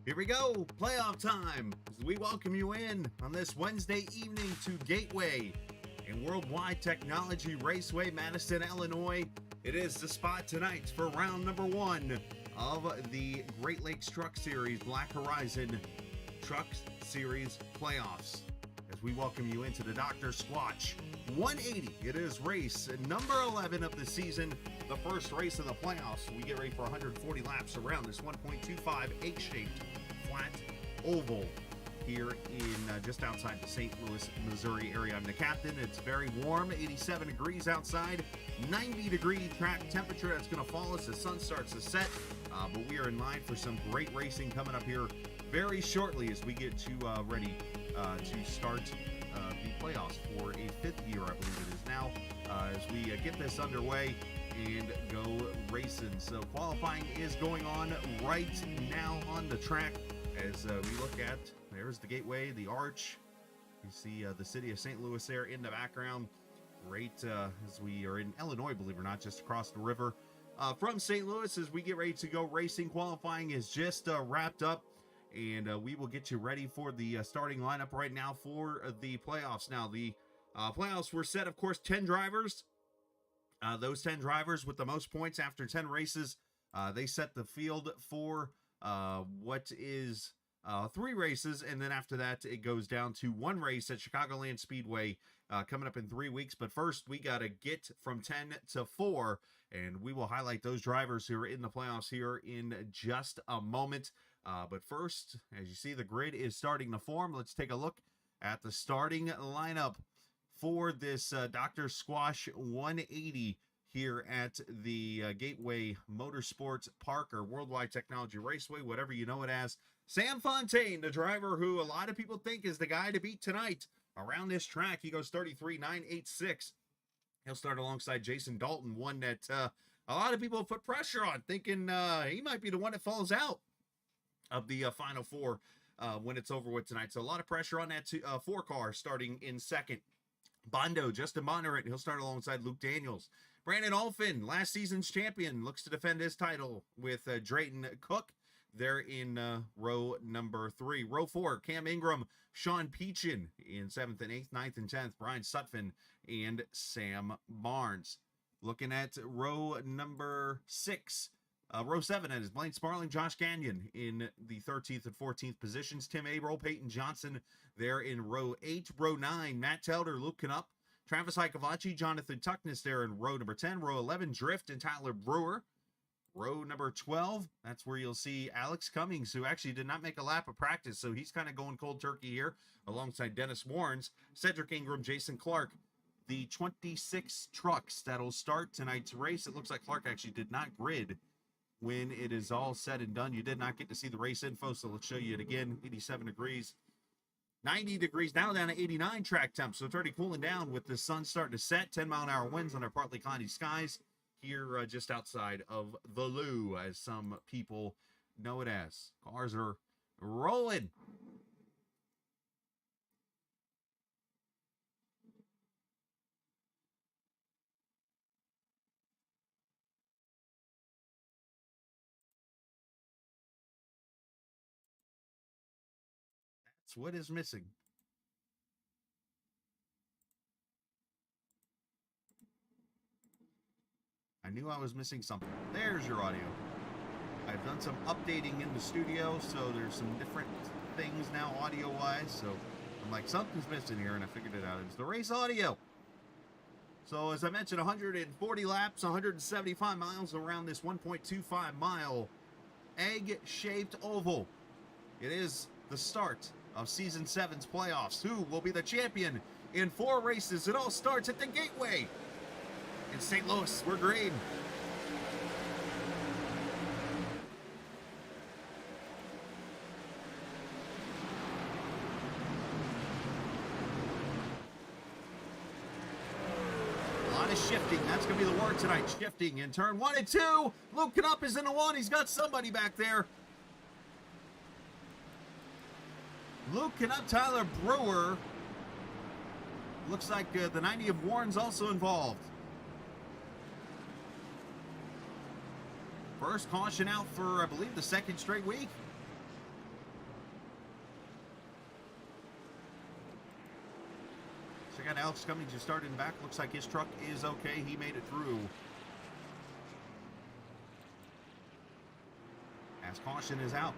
Here we go, playoff time, as we welcome you in on this Wednesday evening to Gateway and Worldwide Technology Raceway, Madison, Illinois. It is the spot tonight for round number 1 of the Great Lakes Truck Series Black Horizon Truck Series Playoffs. As we welcome you into the Dr.Squatch 180. It is race number 11 of the season, the first race of the playoffs. We get ready for 140 laps around this 1.25 H-shaped flat oval here in just outside the St. Louis, Missouri area. I'm the captain. It's very warm, 87 degrees outside, 90-degree track temperature. That's going to fall as the sun starts to set, but we are in line for some great racing coming up here very shortly as we get to ready to start the playoffs for a 5th year, I believe it is now, as we get this underway and go racing. So qualifying is going on right now on the track as we look at, there's the gateway, the arch. You see the city of St. Louis there in the background. Right as we are in Illinois, believe it or not, just across the river from St. Louis as we get ready to go racing. Qualifying is just wrapped up, and we will get you ready for the starting lineup right now for the playoffs. Now, the playoffs were set, of course, 10 drivers. Those 10 drivers with the most points after 10 races, they set the field for what is 3 races, and then after that, it goes down to 1 race at Chicagoland Speedway coming up in 3 weeks. But first, we got to get from 10 to 4, and we will highlight those drivers who are in the playoffs here in just a moment. But first, as you see, the grid is starting to form. Let's take a look at the starting lineup for this Dr.Squatch 180 here at the Gateway Motorsports Park, or Worldwide Technology Raceway, whatever you know it as. Sam Fontaine, the driver who a lot of people think is the guy to beat tonight around this track. He goes 33.986. He'll start alongside Jason Dalton, one that a lot of people put pressure on, thinking he might be the one that falls out of the Final Four when it's over with tonight. So a lot of pressure on that 4 car starting in second. Bondo, Justin Bondurant, he'll start alongside Luke Daniels. Brandon Alfin, last season's champion, looks to defend his title with Drayton Cook. They're in row number 3. Row 4, Cam Ingram, Sean Peachin in 7th and 8th, 9th and 10th, Brian Sutphin and Sam Barnes. Looking at row number 6, row 7, that is Blaine Sparling, Josh Gagnon in the 13th and 14th positions. Tim Averill, Peyton Johnson, there in row 8. Row 9, Matt Telder, Luke Knupp, Travis Icavacci, Jonathan Tuckness there in row number 10. Row 11, Drift and Tyler Brewer. Row number 12, that's where you'll see Alex Cummings, who actually did not make a lap of practice, so he's kind of going cold turkey here, alongside Dennis Warrens, Cedric Ingram, Jason Clark. The 26 trucks that'll start tonight's race. It looks like Clark actually did not grid when it is all said and done. You did not get to see the race info, so let's show you it again. 87 degrees, 90 degrees, now down to 89 track temp, so it's already cooling down with the sun starting to set. 10-mile-an-hour winds under partly cloudy skies here just outside of the Lou, as some people know it as. Cars are rolling. That's what is missing. I knew I was missing something. There's your audio. I've done some updating in the studio, so there's some different things now audio-wise. So I'm like, something's missing here, and I figured it out. It's the race audio. So as I mentioned, 140 laps, 175 miles around this 1.25-mile egg-shaped oval. It is the start of Season 7's playoffs. Who will be the champion in 4 races? It all starts at the Gateway in St. Louis. We're green. A lot of shifting. That's going to be the word tonight. Shifting in turn 1 and 2. Luke Knupp is in the 1. He's got somebody back there. Luke Knupp, Tyler Brewer. Looks like the 90 of Warren's also involved. First caution out for, I believe, the 2nd straight week. I got Alex Cummings just started in back. Looks like his truck is okay. He made it through. As caution is out.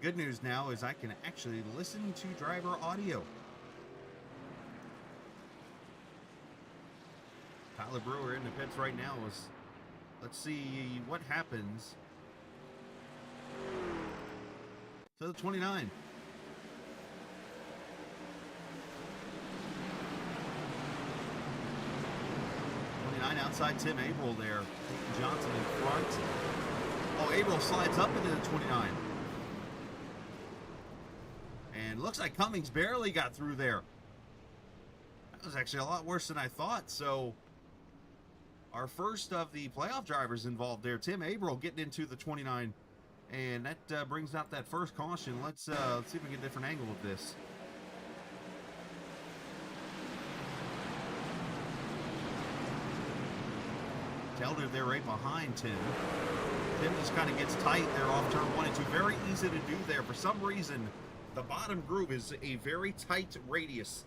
Good news now is I can actually listen to driver audio. Tyler Brewer in the pits right now. Let's see what happens to the 29. Outside Tim Averill there. Peyton Johnson in front. Oh, Averill slides up into the 29. And looks like Cummings barely got through there. That was actually a lot worse than I thought. So our first of the playoff drivers involved there, Tim Averill getting into the 29. And that brings out that first caution. Let's see if we can get a different angle of this. Elder there right behind Tim. Tim just kind of gets tight there off turn 1 and 2. Very easy to do there. For some reason, the bottom groove is a very tight radius.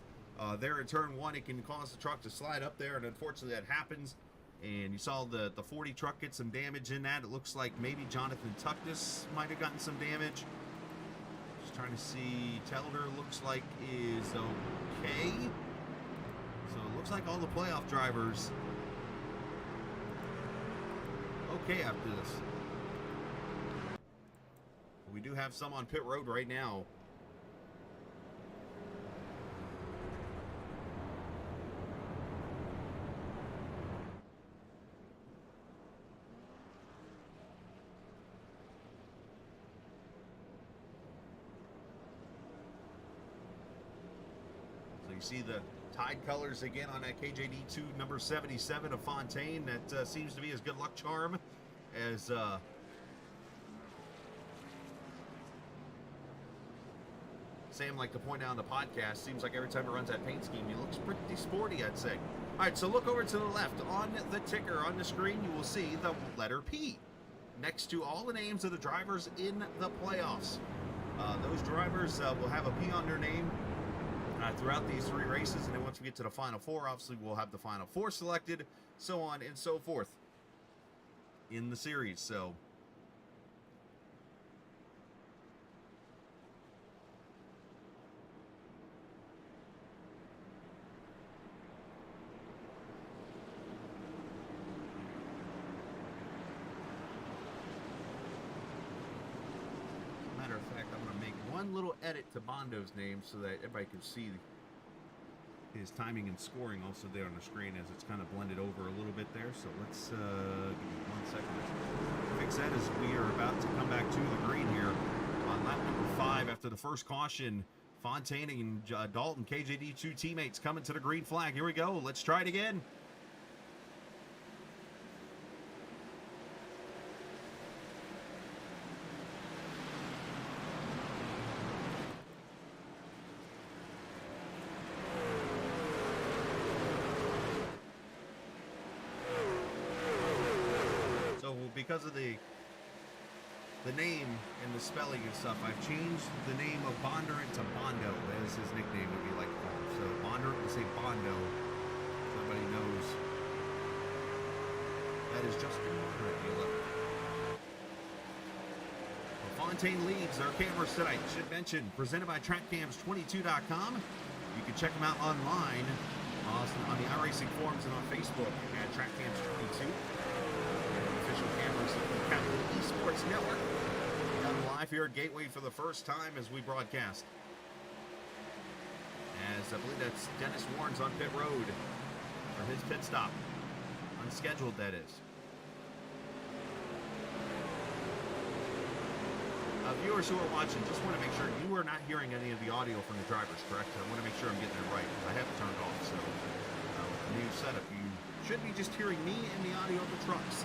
There in turn 1, it can cause the truck to slide up there, and unfortunately that happens. And you saw the 40 truck get some damage in that. It looks like maybe Jonathan Tuckness might have gotten some damage. Just trying to see. Telder looks like is okay. So it looks like all the playoff drivers okay after this. We do have some on pit road right now. So you see the Tide colors again on that KJD2 number 77 of Fontaine. That seems to be his good luck charm, as Sam liked to point out on the podcast. Seems like every time he runs that paint scheme, he looks pretty sporty, I'd say. All right, so look over to the left. On the ticker on the screen, you will see the letter P next to all the names of the drivers in the playoffs. Those drivers will have a P on their name throughout these 3 races, and then once we get to the final 4, obviously we'll have the final 4 selected, so on and so forth in the series. So matter of fact, I'm going to make one little edit to Bondo's name so that everybody can see his timing and scoring also there on the screen, as it's kind of blended over a little bit there. So let's give me 1 second to fix that, as we are about to come back to the green here on lap number 5 after the first caution. Fontaine and Dalton, KJD2 teammates, coming to the green flag. Here we go. Let's try it again. Because of the name and the spelling and stuff, I've changed the name of Bondurant to Bondo, as his nickname would be like to call him. So Bondurant will say Bondo, so everybody knows that is Justin Bondurant, the 11th. Well, Fontaine leads our cameras tonight. Should mention, presented by TrackCams22.com. You can check them out online on the iRacing forums and on Facebook at TrackCams22. Cameras of Capital Esports Network. Done live here at Gateway for the first time as we broadcast. As I believe that's Dennis Warren's on pit road for his pit stop. Unscheduled, that is. Viewers who are watching, just want to make sure you are not hearing any of the audio from the drivers, correct? I want to make sure I'm getting it right, because I have it turned off. So with the new setup, you should be just hearing me and the audio of the trucks.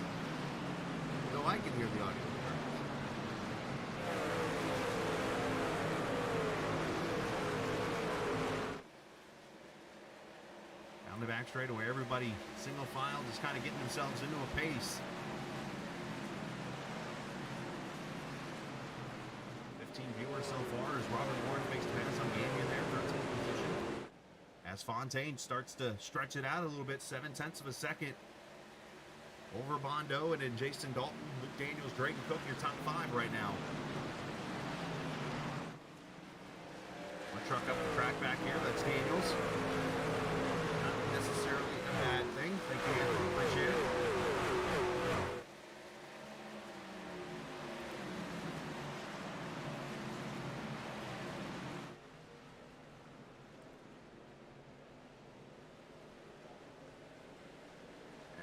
Though I can hear the audio. Down the back straightaway. Everybody single file, just kind of getting themselves into a pace. 15 viewers so far as Robert Warren makes the pass on Gamian there, 13th position. As Fontaine starts to stretch it out a little bit, 0.7 of a second over Bondo, and then Jason Dalton, Luke Daniels, Drayton Cook, your top 5 right now. One truck up the track back here, that's Daniels. Not necessarily a bad thing. Thank you, Andrew. Appreciate it.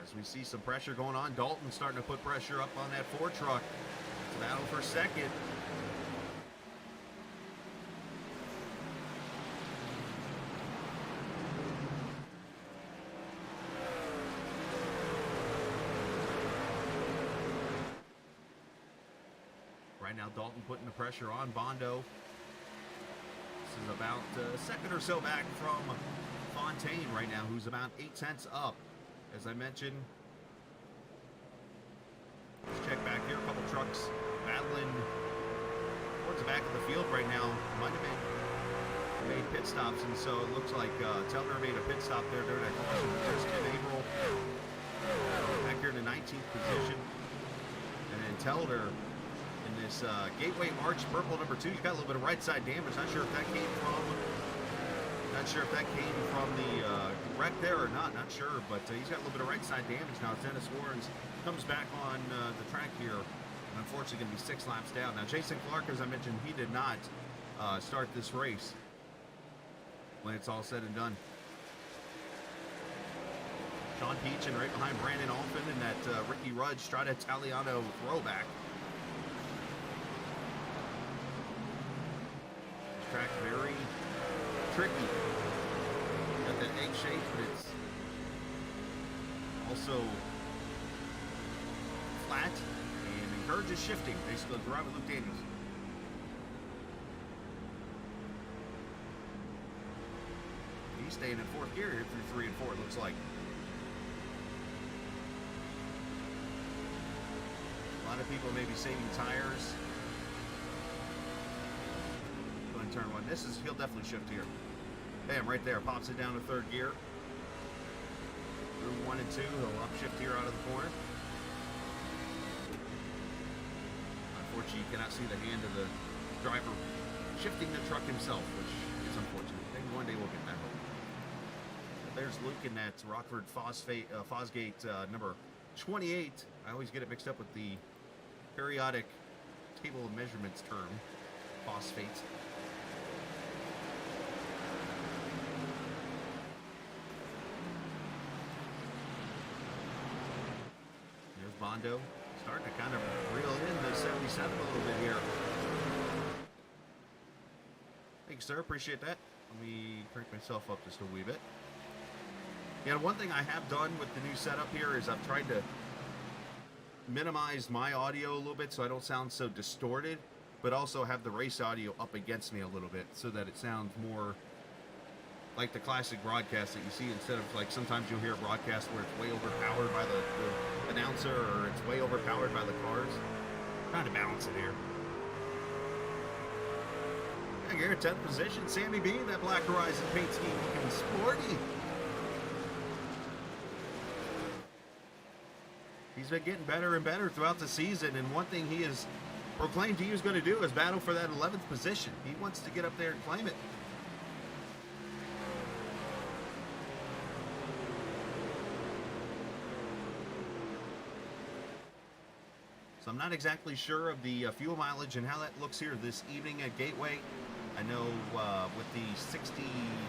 As we see some pressure going on, Dalton starting to put pressure up on that Ford truck. It's a battle for second. Right now, Dalton putting the pressure on Bondo. This is about a second or so back from Fontaine right now, who's about 0.8 up. As I mentioned, let's check back here. A couple trucks battling towards the back of the field right now. Might have made pit stops, and so it looks like Teller made a pit stop there during that caution. There's Tim Averill back here in the 19th position, and then Teller in this Gateway Arch purple number 2. He's got a little bit of right side damage. Not sure if that came from the wreck there or not. Not sure, but he's got a little bit of right side damage now. Dennis Warrens comes back on the track here, and unfortunately going to be 6 laps down. Now Jason Clark, as I mentioned, he did not start this race when it's all said and done. Sean Peachin right behind Brandon Alphin in that Ricky Rudd Strada Italiano throwback. This track very tricky. Got that egg shape, but it's also flat and encourages shifting. Basically, right with Luke Daniels. He's staying in 4th gear here through 3 and 4, it looks like. A lot of people may be saving tires. Going to turn 1. He'll definitely shift here. Bam, right there. Pops it down to 3rd gear. Through 1 and 2. He'll upshift here out of the corner. Unfortunately, you cannot see the hand of the driver shifting the truck himself, which is unfortunate. Maybe one day we'll get that hope. There's Luke in that Rockford Fosgate number 28. I always get it mixed up with the periodic table of measurements term, phosphate. There's Bondo starting to kind of reel in the 77 a little bit here. Thanks, sir. Appreciate that. Let me crank myself up just a wee bit. Yeah, one thing I have done with the new setup here is I've tried to minimize my audio a little bit so I don't sound so distorted, but also have the race audio up against me a little bit so that it sounds more like the classic broadcast that you see, instead of like sometimes you'll hear a broadcast where it's way overpowered by the announcer or it's way overpowered by the cars. I'm trying to balance it here. Yeah, you're in 10th position. Sammy B, that Black Horizon paint scheme looking sporty. He's been getting better and better throughout the season, and one thing he has proclaimed he was going to do is battle for that 11th position. He wants to get up there and claim it. So I'm not exactly sure of the fuel mileage and how that looks here this evening at Gateway. I know with the 65%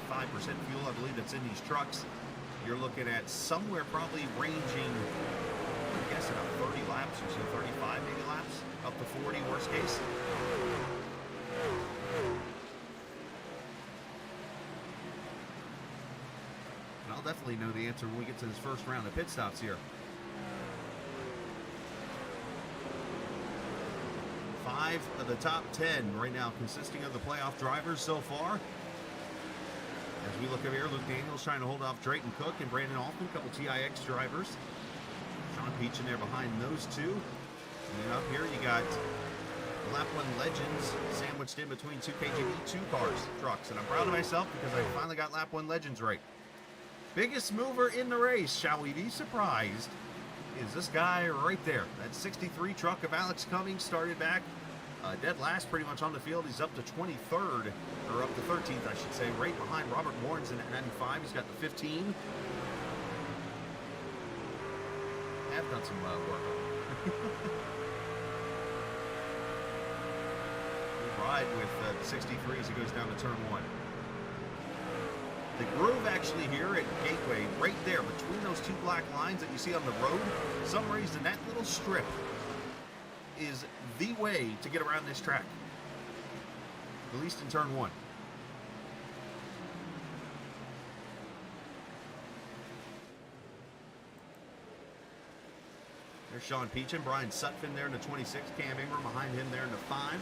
fuel, I believe, that's in these trucks, you're looking at somewhere probably ranging, I guess, about 30 laps or so, 35 maybe laps, up to 40 worst case. And I'll definitely know the answer when we get to this first round of pit stops here. 5 of the top 10 right now consisting of the playoff drivers so far. As we look over here, Luke Daniels trying to hold off Drayton Cook and Brandon Alton, a couple TIX drivers. Sean Peach in there behind those two. And then up here you got Lap 1 Legends sandwiched in between two KGB 2 trucks. And I'm proud of myself because I finally got Lap 1 Legends right. Biggest mover in the race, shall we be surprised, is this guy right there. That 63 truck of Alex Cummings started back dead last pretty much on the field. He's up to 23rd, or up to 13th, I should say, right behind Robert Warren's in at 95. He's got the 15. Have done some work on it. We'll ride with the 63 as he goes down to turn 1. The groove actually here at Gateway, right there between those two black lines that you see on the road, for some reason that little strip is the way to get around this track, at least in turn 1. There's Sean Peach, Brian Sutphin there in the 26, Cam Ingram behind him there in the 5.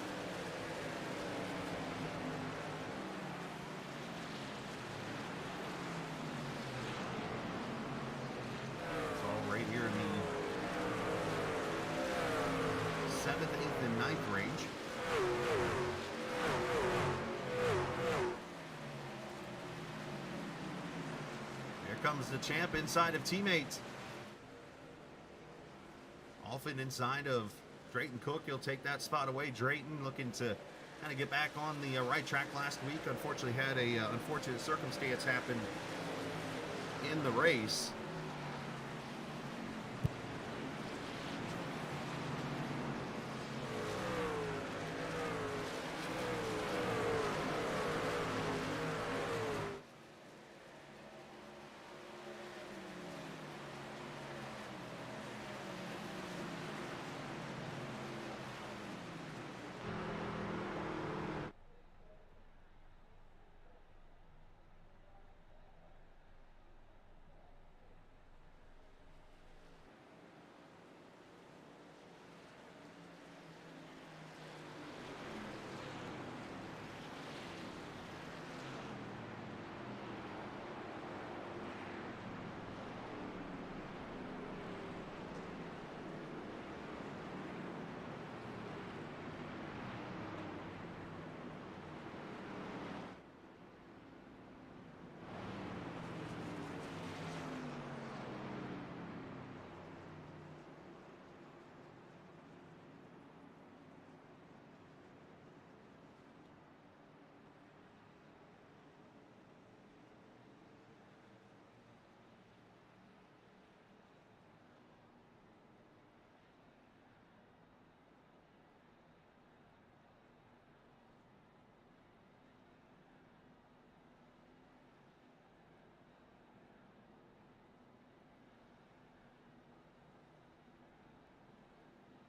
Comes the champ inside of teammates. Often inside of Drayton Cook. He'll take that spot away. Drayton looking to kind of get back on the right track last week. Unfortunately had a unfortunate circumstance happen in the race.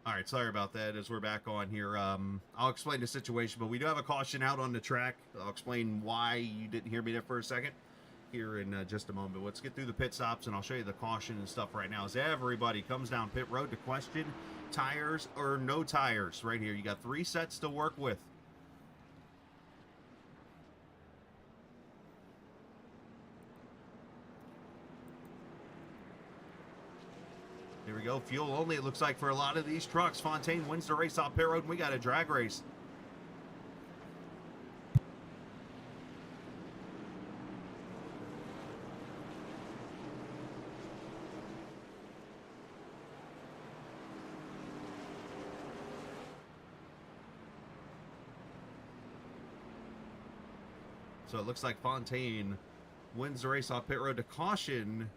All right, sorry about that as we're back on here. I'll explain the situation, but we do have a caution out on the track. I'll explain why you didn't hear me there for a second here in just a moment. Let's get through the pit stops, and I'll show you the caution and stuff right now as everybody comes down pit road to question tires or no tires right here. You got 3 sets to work with. Here we go, fuel only, it looks like, for a lot of these trucks. Fontaine wins the race off pit road, and we got a drag race. So it looks like Fontaine wins the race off pit road. The caution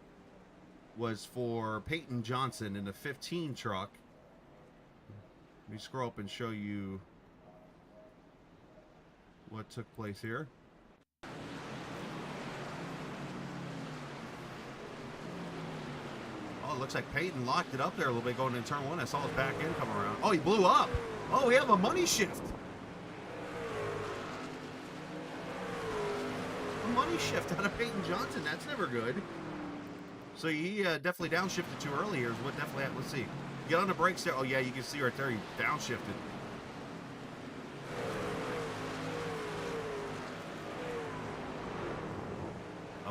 was for Peyton Johnson in the 15 truck. Let me scroll up and show you what took place here. Oh, it looks like Peyton locked it up there a little bit going into turn 1. I saw his back end come around. Oh, he blew up. Oh, we have a money shift. A money shift out of Peyton Johnson. That's never good. So he definitely downshifted too early here is what definitely happened. Let's see. Get on the brakes there. Oh, yeah, you can see right there he downshifted.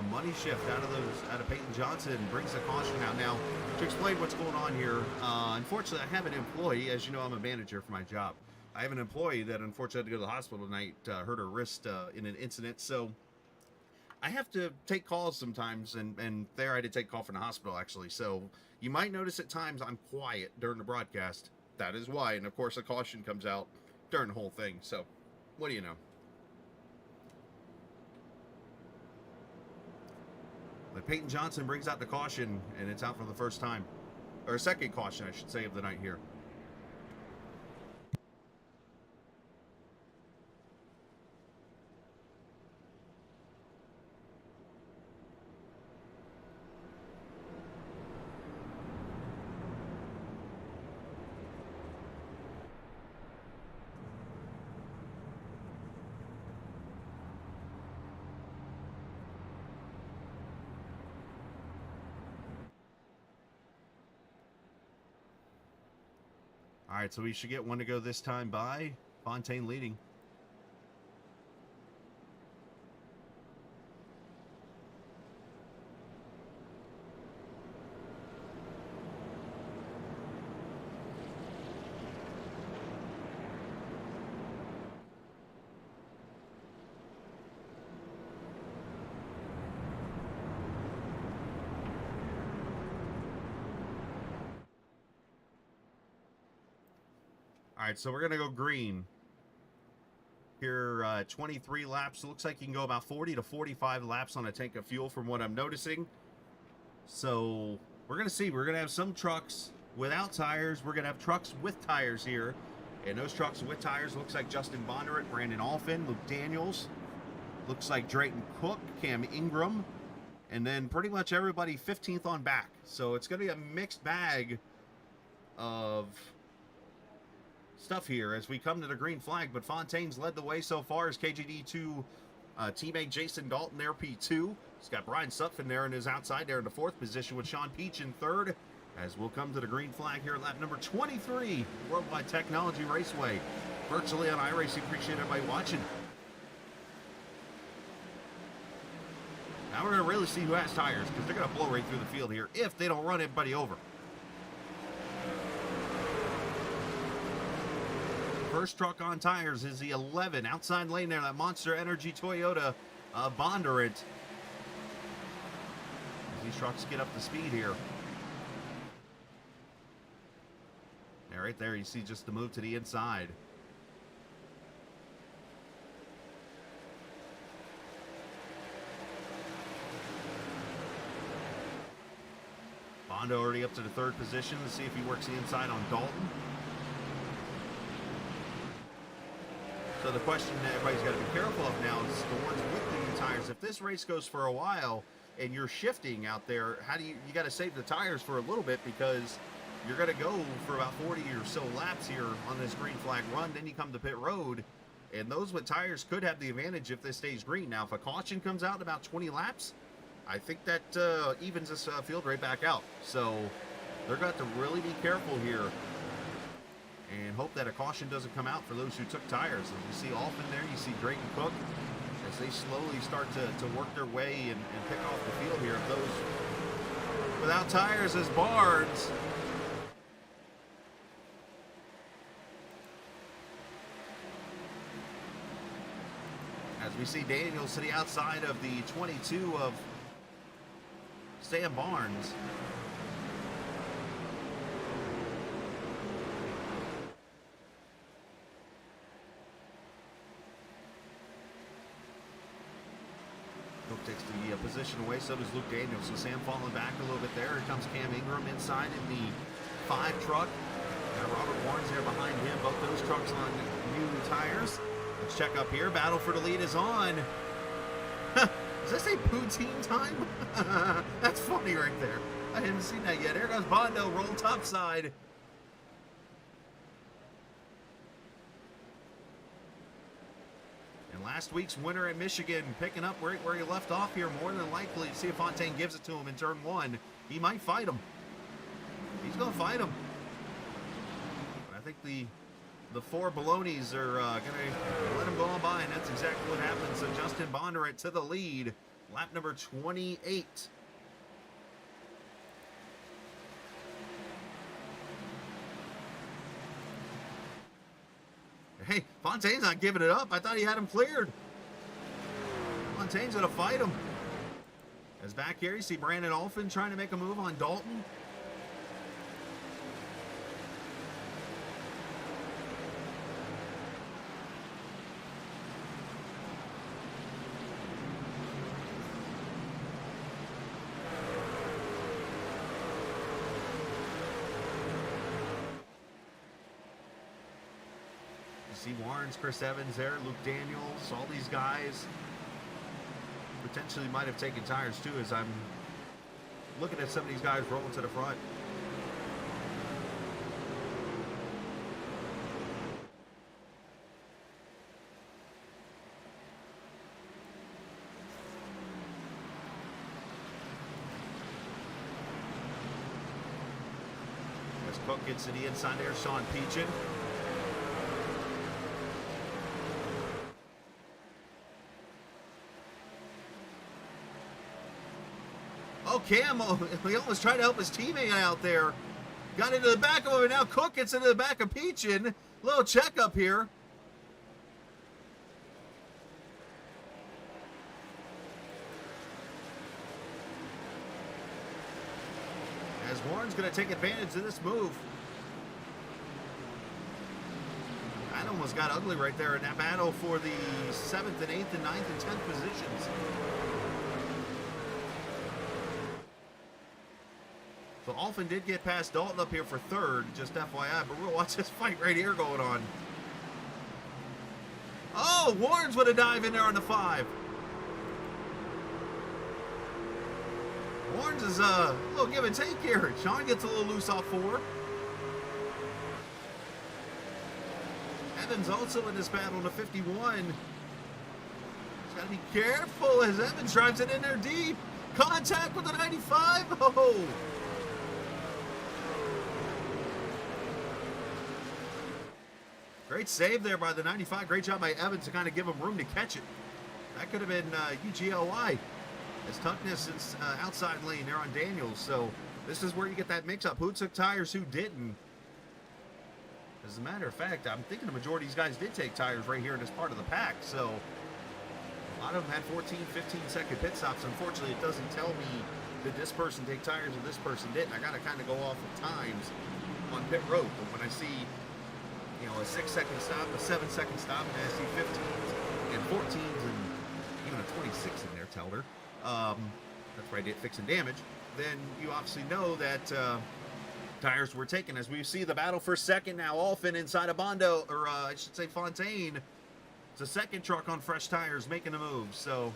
money shift out of Peyton Johnson, brings the caution out. Now, to explain what's going on here, unfortunately, I have an employee. As you know, I'm a manager for my job. I have an employee that unfortunately had to go to the hospital tonight, hurt her wrist in an incident. So I have to take calls sometimes, and there I had to take a call from the hospital, actually. So you might notice at times I'm quiet during the broadcast. That is why. And, of course, a caution comes out during the whole thing. So what do you know? But Peyton Johnson brings out the caution, and it's out for the first time. Or second caution, I should say, of the night here. All right, so we should get one to go this time by Fontaine leading. All right, so we're going to go green. Here, 23 laps. It looks like you can go about 40 to 45 laps on a tank of fuel from what I'm noticing. So we're going to see. We're going to have some trucks without tires. We're going to have trucks with tires here. And those trucks with tires looks like Justin Bondurant, Brandon Alphin, Luke Daniels. Looks like Drayton Cook, Cam Ingram. And then pretty much everybody 15th on back. So it's going to be a mixed bag of stuff here as we come to the green flag, but Fontaine's led the way so far as KGD2 teammate Jason Dalton there, P2. He's got Brian Sutphin there in his outside there in the 4th position with Sean Peach in 3rd, as we'll come to the green flag here at lap number 23, Worldwide Technology Raceway, virtually on iRacing. Appreciate everybody watching. Now we're going to really see who has tires, because they're going to blow right through the field here if they don't run everybody over. First truck on tires is the 11 outside lane there, that Monster Energy Toyota Bondurant. These trucks get up to speed here. Yeah, right there you see just the move to the inside. Bondo already up to the 3rd position. Let's see if he works the inside on Dalton. So the question that everybody's got to be careful of now is the ones with the new tires. If this race goes for a while and you're shifting out there, how do you got to save the tires for a little bit, because you're going to go for about 40 or so laps here on this green flag run. Then you come to pit road, and those with tires could have the advantage if this stays green. Now, if a caution comes out in about 20 laps, I think that evens this field right back out. So they're going to have to really be careful here and hope that a caution doesn't come out for those who took tires. As you see Alphin there, you see Drayton Cook, as they slowly start to work their way and pick off the field here. Of those without tires is Barnes. As we see Daniels to the outside of the 22 of Sam Barnes. Takes the position away, so does Luke Daniels. So Sam falling back a little bit there. Here comes Cam Ingram inside in the 5 truck. Got Robert Warnes there behind him. Both those trucks on new tires. Let's check up here. Battle for the lead is on. Does that say poutine time? That's funny right there. I haven't seen that yet. Here goes Bondo, roll topside. Last week's winner at Michigan, picking up right where he left off here, more than likely. See if Fontaine gives it to him in turn 1. He might fight him. He's going to fight him. But I think the 4 balonies are going to let him go on by, and that's exactly what happened. So Justin Bondurant to the lead Lap number 28. Hey, Fontaine's not giving it up. I thought he had him cleared. Fontaine's going to fight him. As back here, you see Brandon Alphin trying to make a move on Dalton. See Warren's, Chris Evans there, Luke Daniels, all these guys potentially might have taken tires too, as I'm looking at some of these guys rolling to the front. As Cook gets to the inside there, Sean Peachin. Oh, Cam, he almost tried to help his teammate out there. Got into the back of him, and now Cook gets into the back of Peachin. Little checkup here. As Warren's going to take advantage of this move. That almost got ugly right there in that battle for the 7th and 8th and 9th and 10th positions. So Alphin did get past Dalton up here for 3rd, just FYI, but we'll watch this fight right here going on. Oh, Warren's with a dive in there on the 5. Warren's is a little give and take here. Sean gets a little loose off 4. Evans also in this battle in the 51. He's got to be careful as Evans drives it in there deep. Contact with the 95. Oh! Great save there by the 95. Great job by Evans to kind of give him room to catch it. That could have been UGLY. As Tuckness is outside lane there on Daniels. So this is where you get that mix-up. Who took tires, who didn't. As a matter of fact, I'm thinking the majority of these guys did take tires right here in this part of the pack. So a lot of them had 14, 15-second pit stops. Unfortunately, it doesn't tell me that this person take tires and this person didn't. I got to kind of go off of times on pit road. But when I see, you know, a 6-second stop, a 7-second stop, and I see 15s and 14s and even a 26 in there, Telder. That's right, fixing damage. Then you obviously know that tires were taken. As we see the battle for second now, Alphin inside of Bondo, or I should say Fontaine. It's a second truck on fresh tires making a move. So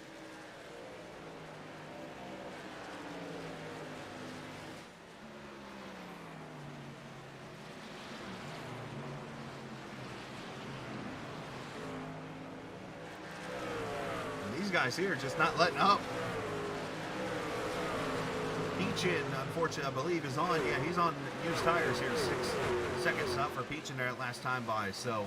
and these guys here just not letting up. Peachin, unfortunately, I believe, is on. Yeah, he's on used tires here. 6-second stop for Peachin there at last time by. So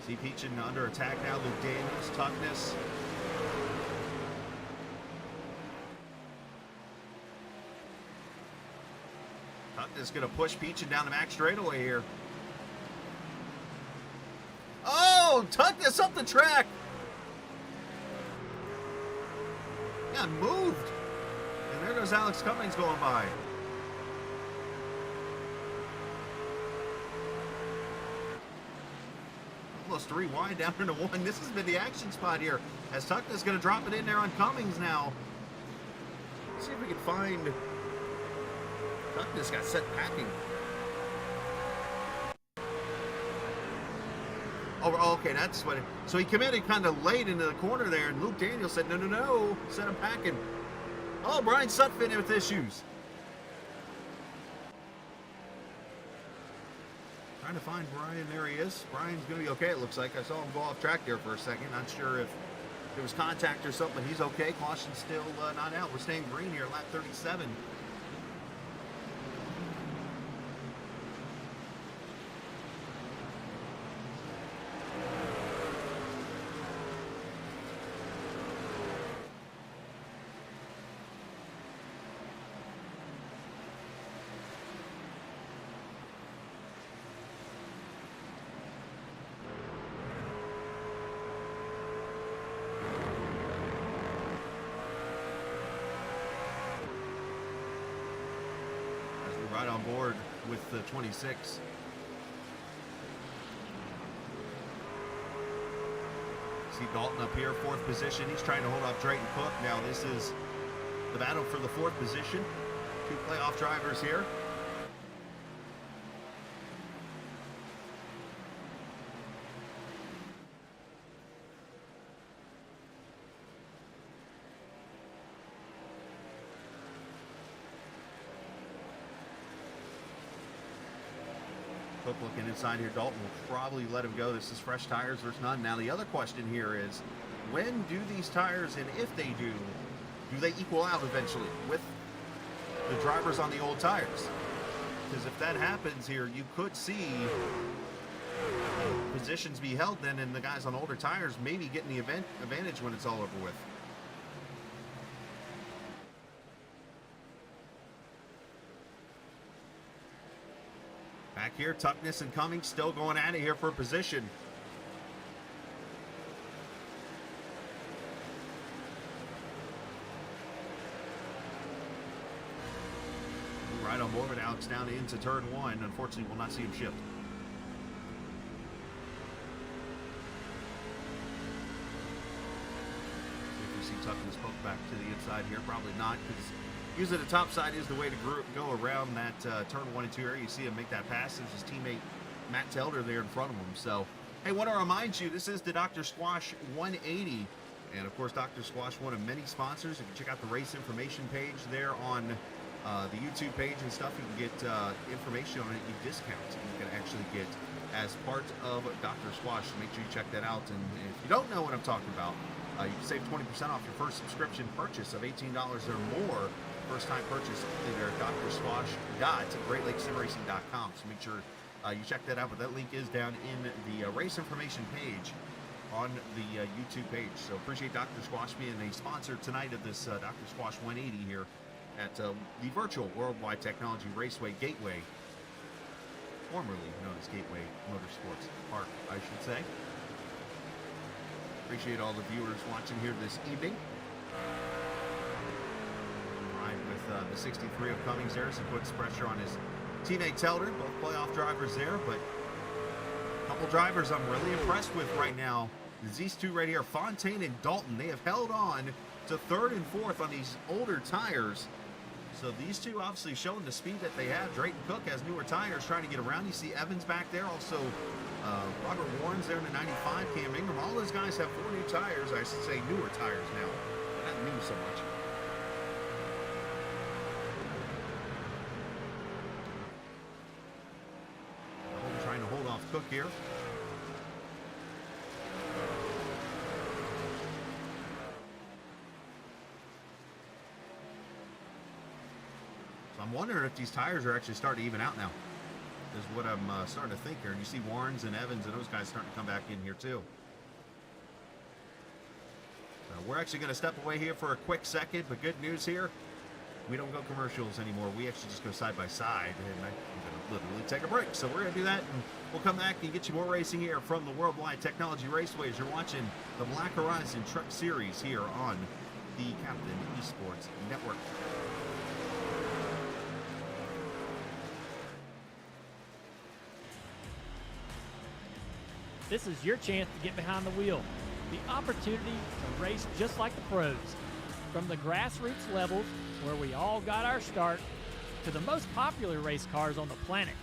see Peachin under attack now. Luke Daniels, Tuckness. Tuckness going to push Peachin down the back straightaway here. Oh, Tuckness up the track. Yeah, moved. And there goes Alex Cummings going by. Almost 3 wide down into 1. This has been the action spot here. As Tuckness going to drop it in there on Cummings now. Let's see if we can find. Tuckness got set packing. Oh, okay, that's what. So he committed kind of late into the corner there, and Luke Daniels said, no, no, no, set him packing. Oh, Brian Sutphin with issues. Trying to find Brian. There he is. Brian's going to be okay, it looks like. I saw him go off track there for a second. Not sure if there was contact or something. He's okay. Caution's still not out. We're staying green here, lap 37. Right on board with the 26. See Dalton up here, 4th position. He's trying to hold off Drayton Cook. Now this is the battle for the 4th position. 2 playoff drivers here. Cook looking inside here. Dalton will probably let him go. This is fresh tires versus none. Now the other question here is, when do these tires, and if they do they equal out eventually with the drivers on the old tires? Because if that happens here, you could see positions be held then, and the guys on older tires maybe getting the advantage when it's all over with. Back here, Tuckness and Cummings still going at it here for position. Right on board with Alex down into turn 1. Unfortunately, we'll not see him shift. If you see Tuckness poke back to the inside here, probably not, because usually the top side is the way to go around that turn 1 and 2 area. You see him make that pass. There's his teammate Matt Telder there in front of him. So, hey, want to remind you, this is the Dr.Squatch 180. And, of course, Dr.Squatch, one of many sponsors. You can check out the race information page there on the YouTube page and stuff. You can get information on any discounts you can actually get as part of Dr.Squatch. So make sure you check that out. And if you don't know what I'm talking about, you can save 20% off your first subscription purchase of $18 or more. First time purchase there at DrSquatch.GreatLakesSimRacing.com. So make sure you check that out. But that link is down in the race information page on the YouTube page. So appreciate Dr.Squatch being a sponsor tonight of this Dr.Squatch 180 here at the virtual Worldwide Technology Raceway Gateway, formerly known as Gateway Motorsports Park, I should say. Appreciate all the viewers watching here this evening. With the 63 of Cummings there, so puts pressure on his teammate Telder. Both playoff drivers there, but a couple drivers I'm really impressed with right now. These two right here, Fontaine and Dalton, they have held on to 3rd and 4th on these older tires. So these two obviously showing the speed that they have. Drayton Cook has newer tires trying to get around. You see Evans back there. Also, Robert Warren's there in the 95. Cam Ingram. All those guys have 4 new tires. I should say newer tires now. Not new so much. Trying to hold off Cook here. So I'm wondering if these tires are actually starting to even out now, is what I'm starting to think here. And you see Warrens and Evans and those guys starting to come back in here too. We're actually going to step away here for a quick second, but good news here. We don't go commercials anymore. We actually just go side by side, and I'm going to literally take a break. So we're going to do that, and we'll come back and get you more racing here from the Worldwide Technology Raceways. You're watching the Black Horizon Truck Series here on the Captain Esports Network. This is your chance to get behind the wheel. The opportunity to race just like the pros. From the grassroots levels, where we all got our start, to the most popular race cars on the planet.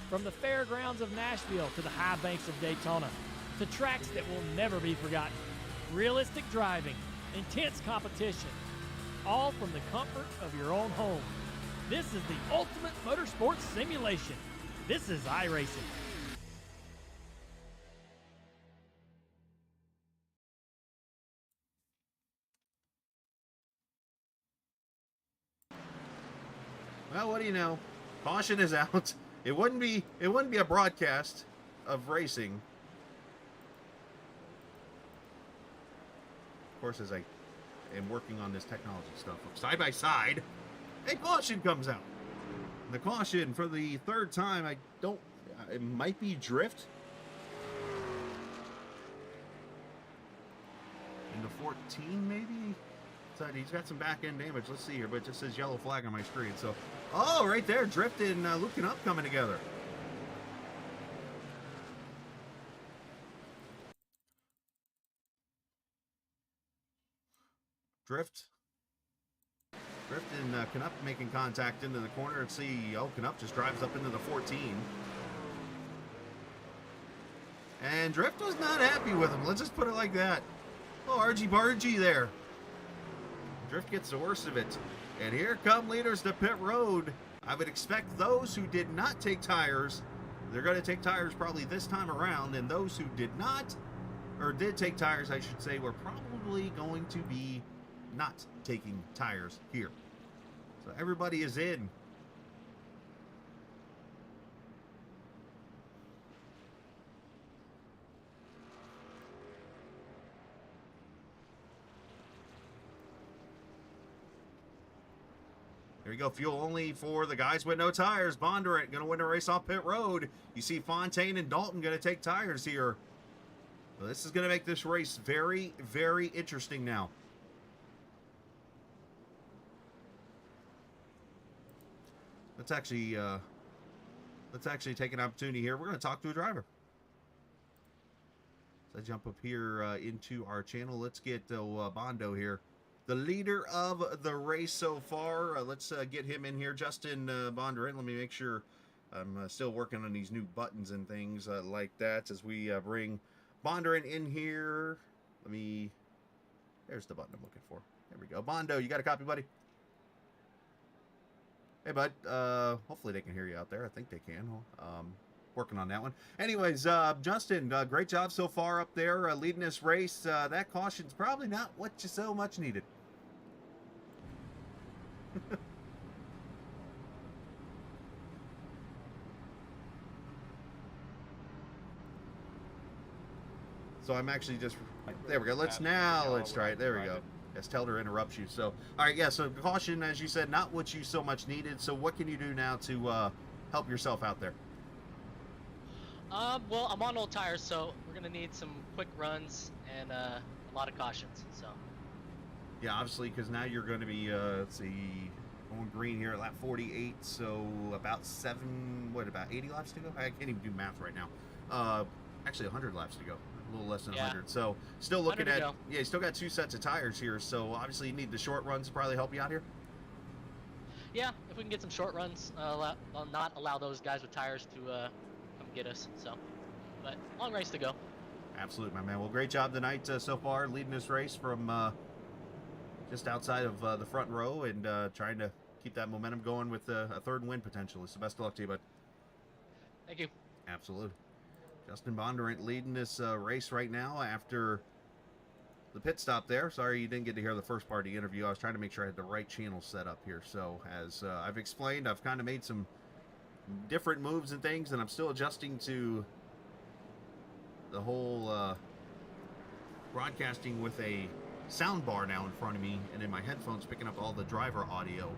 From the fairgrounds of Nashville to the high banks of Daytona, to tracks that will never be forgotten. Realistic driving, intense competition, all from the comfort of your own home. This is the ultimate motorsports simulation. This is iRacing. Well, what do you know? Caution is out. It wouldn't be a broadcast of racing. Of course, as I am working on this technology stuff side by side, a caution comes out. The caution for the third time, it might be drift. Into 14, maybe? So he's got some back end damage. Let's see here, but it just says yellow flag on my screen. So, oh, right there, drift and looking up coming together. Drift and Knup making contact into the corner. And see, Knup just drives up into the 14. And Drift was not happy with him. Let's just put it like that. Oh, argy-bargy there. Drift gets the worst of it. And here come leaders to pit road. I would expect those who did not take tires, they're going to take tires probably this time around. And those who did not, or did take tires, I should say, were probably going to be not taking tires here. So everybody is in. There you go. Fuel only for the guys with no tires. Bondurant going to win a race off pit road. You see Fontaine and Dalton going to take tires here. So this is going to make this race very, very interesting now. Let's actually take an opportunity here. We're going to talk to a driver. So I jump up here into our channel. Let's get Bondo here, the leader of the race so far. Let's get him in here. Justin Bondurant. Let me make sure I'm still working on these new buttons and things like that as we bring Bondurant in here. There's the button I'm looking for. There we go. Bondo, you got a copy, buddy? Hey, bud. Hopefully they can hear you out there. I think they can. Working on that one. Anyways, Justin, great job so far up there leading this race. That caution's probably not what you so much needed. So I'm actually just... There we go. Let's try it. There we go. Yes, Telder interrupts you. So, all right, yeah, so caution, as you said, not what you so much needed. So what can you do now to help yourself out there? Well, I'm on old tires, so we're going to need some quick runs and a lot of cautions. So. Yeah, obviously, because now you're going to be, let's see, going green here at lap 48. So about 80 laps to go? I can't even do math right now. Actually, 100 laps to go. A little less than 100. So still looking at, yeah, you still got 2 sets of tires here. So obviously you need the short runs to probably help you out here. Yeah, if we can get some short runs, I'll not allow those guys with tires to come get us. So, but long race to go. Absolutely, my man. Well, great job tonight so far, leading this race from just outside of the front row and trying to keep that momentum going with a third win potentially. So best of luck to you, bud. Thank you. Absolutely. Justin Bondurant leading this race right now after the pit stop there. Sorry you didn't get to hear the first part of the interview. I was trying to make sure I had the right channel set up here. So as I've explained, I've kind of made some different moves and things, and I'm still adjusting to the whole broadcasting with a sound bar now in front of me and in my headphones picking up all the driver audio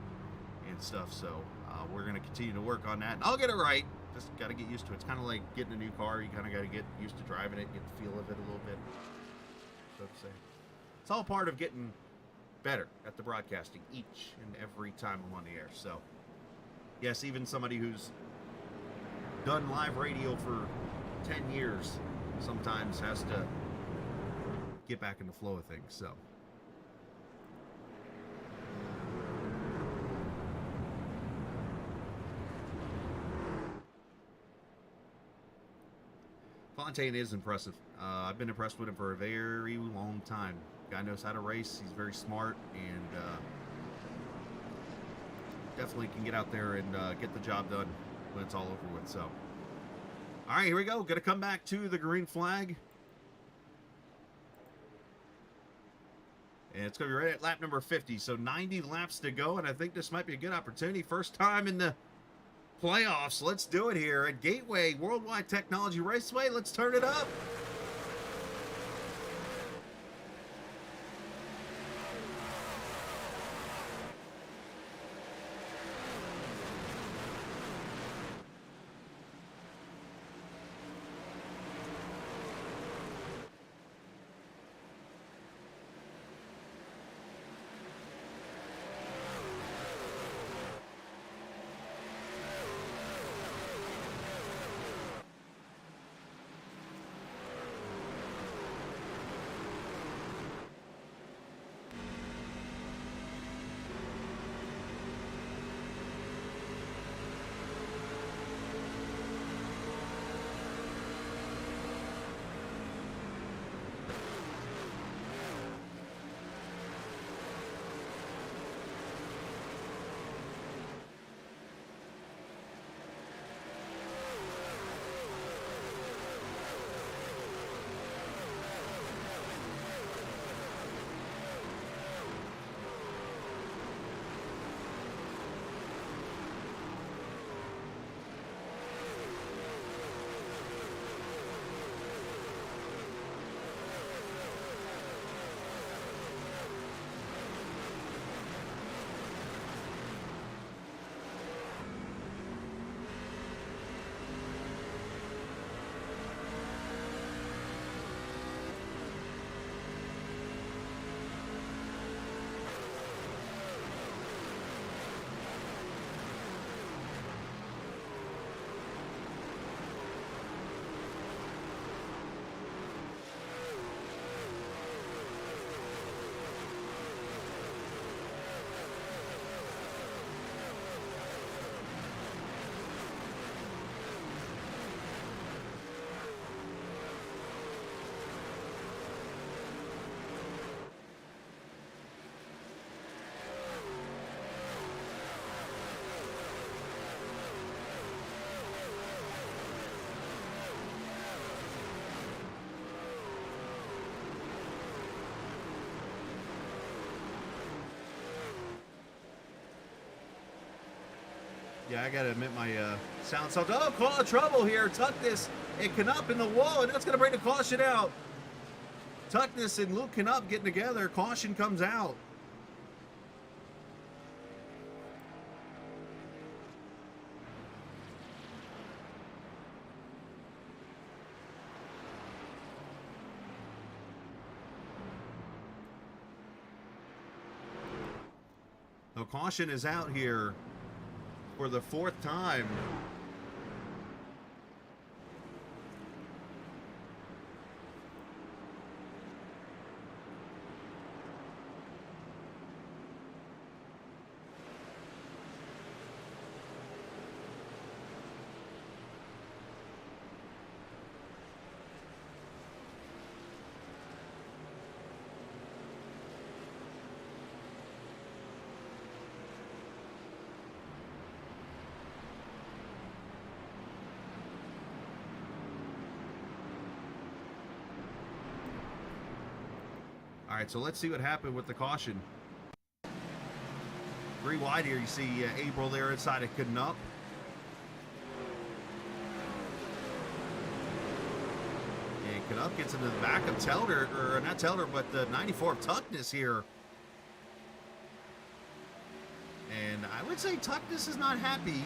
and stuff. So we're going to continue to work on that. And I'll get it right. Just got to get used to it. It's kind of like getting a new car. You kind of got to get used to driving it, get the feel of it a little bit, so to say. It's all part of getting better at the broadcasting each and every time I'm on the air. So, yes, even somebody who's done live radio for 10 years sometimes has to get back in the flow of things. So. Fontaine is impressive. I've been impressed with him for a very long time. Guy knows how to race. He's very smart and definitely can get out there and get the job done when it's all over with. So, all right, here we go. Going to come back to the green flag. And it's going to be right at lap number 50. So 90 laps to go, and I think this might be a good opportunity. First time in the playoffs. Let's do it here at Gateway Worldwide Technology Raceway. Let's turn it up. Yeah, I gotta admit my sound sucked. Oh, call of trouble here. Tuckness and Canup in the wall, and that's gonna bring the caution out. Tuckness and Luke Canup getting together. Caution comes out. So caution is out here for the fourth time. All right, so let's see what happened with the caution. 3 wide here. You see April there inside of Canup. And Canup gets into the back of Telder, or not Telder, but the 94 of Tuckness here. And I would say Tuckness is not happy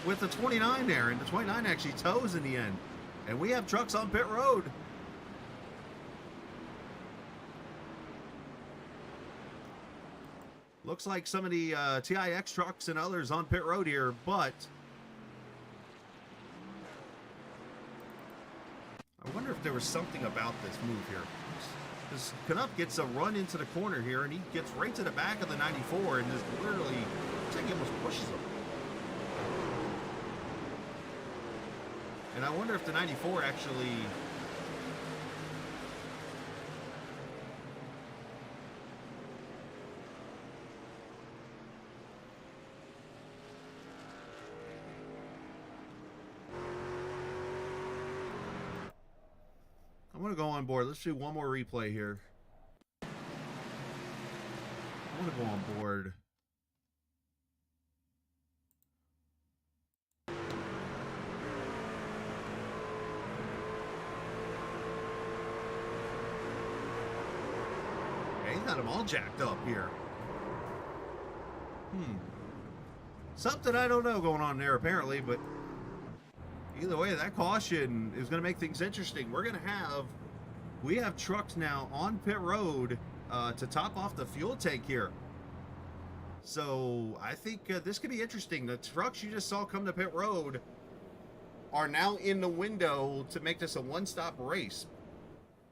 with the 29 there, and the 29 actually tows in the end. And we have trucks on pit road. Looks like some of the TIX trucks and others on pit road here, but I wonder if there was something about this move here. Because Canup gets a run into the corner here, and he gets right to the back of the 94 and just literally, looks like he almost pushes him. And I wonder if the 94 actually... I'm going to go on board. Let's do one more replay here. I'm going to go on board. Yeah, he's got them all jacked up here. Something I don't know going on there apparently, but either way, that caution is going to make things interesting. We have trucks now on pit road to top off the fuel tank here. So I think this could be interesting. The trucks you just saw come to pit road are now in the window to make this a one-stop race.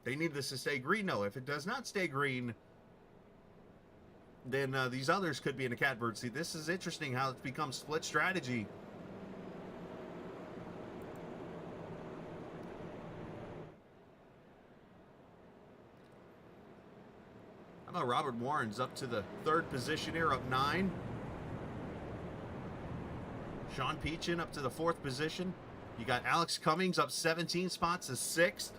They need this to stay green, though. If it does not stay green, then these others could be in a catbird seat. This is interesting how it's become split strategy. How about Robert Warren's up to the 3rd position here, up 9. Sean Peachin up to the 4th position. You got Alex Cummings up 17 spots to 6th.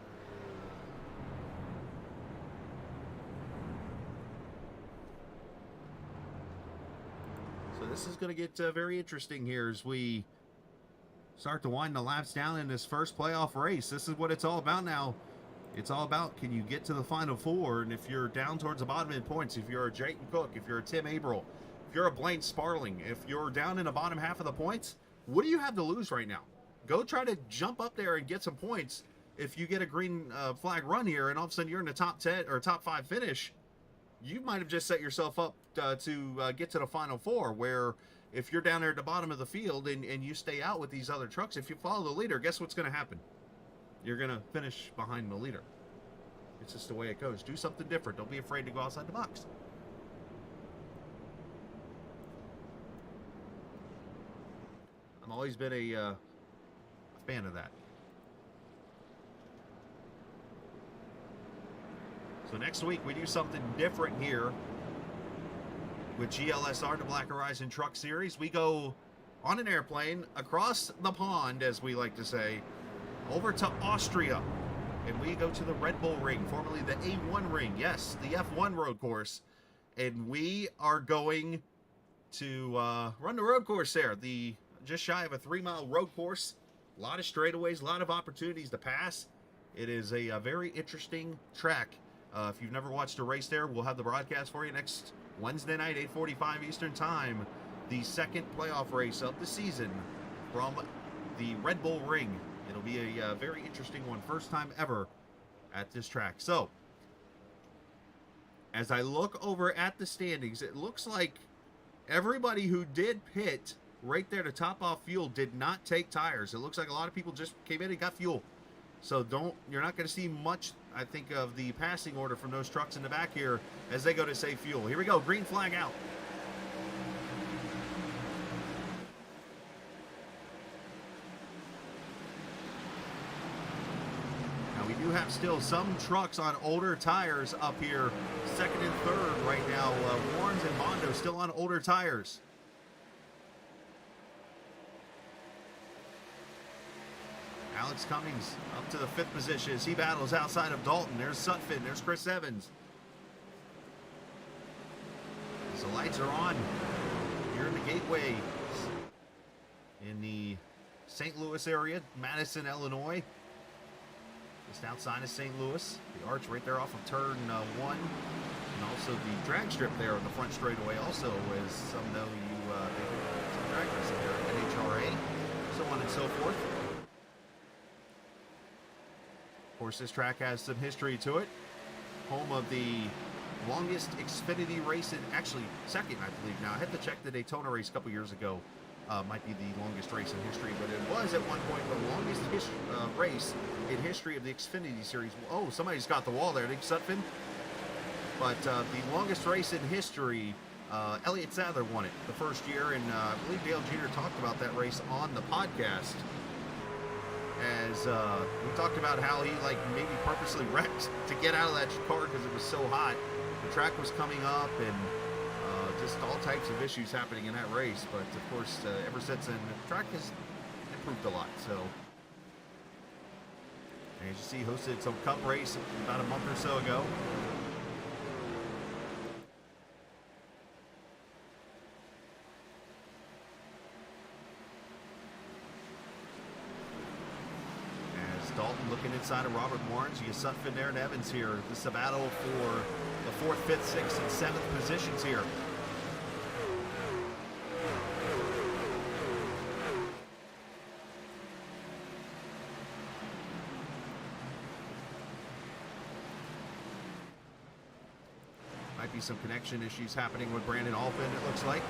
So this is going to get very interesting here as we start to wind the laps down in this first playoff race. This is what it's all about now. It's all about, can you get to the Final Four? And if you're down towards the bottom in points, if you're a Jayton Cook, if you're a Tim Averill, if you're a Blaine Sparling, if you're down in the bottom half of the points, what do you have to lose right now? Go try to jump up there and get some points. If you get a green flag run here and all of a sudden you're in the top 10 or top 5 finish, you might have just set yourself up to get to the Final Four, where if you're down there at the bottom of the field and you stay out with these other trucks, if you follow the leader, guess what's going to happen? You're going to finish behind the leader. It's just the way it goes. Do something different. Don't be afraid to go outside the box. I've always been a fan of that. So next week we do something different here with GLSR, the Black Horizon Truck Series. We go on an airplane across the pond, as we like to say, over to Austria, and we go to the Red Bull Ring, formerly the A1 Ring. Yes, the F1 road course, and we are going to run the road course there. The just shy of a 3-mile road course, a lot of straightaways, a lot of opportunities to pass. It is a very interesting track. If you've never watched a race there, we'll have the broadcast for you next Wednesday night, 8:45 Eastern Time. The second playoff race of the season from the Red Bull Ring. It'll be a very interesting one. First time ever at this track. So, as I look over at the standings, it looks like everybody who did pit right there to top off fuel did not take tires. It looks like a lot of people just came in and got fuel. So you're not going to see much, I think, of the passing order from those trucks in the back here as they go to save fuel. Here we go, green flag out. Now we do have still some trucks on older tires up here, 2nd and 3rd right now. Warrens and Mondo still on older tires. Alex Cummings up to the 5th position as he battles outside of Dalton. There's Sutphin, there's Chris Evans. As the lights are on here in the Gateway in the St. Louis area, Madison, Illinois. Just outside of St. Louis. The arch right there off of turn 1. And also the drag strip there on the front straightaway also, as some know you some drag racing there, NHRA, so on and so forth. Of course, this track has some history to it. Home of the longest Xfinity race in, actually second, I believe now. I had to check the Daytona race a couple years ago. Might be the longest race in history, but it was at one point the longest race in history of the Xfinity series. Oh, somebody's got the wall there. I think Sutphin. But the longest race in history, Elliott Sadler won it the first year, and I believe Dale Jeter talked about that race on the podcast. As we talked about how he maybe purposely wrecked to get out of that car because it was so hot. The track was coming up and just all types of issues happening in that race. But of course, ever since then, the track has improved a lot. So, as you see, hosted some cup race about a month or so ago. Dalton looking inside of Robert Warrens. You get Sutphin there and Evans here. This is a battle for the 4th, 5th, 6th, and 7th positions here. Might be some connection issues happening with Brandon Alpin, it looks like.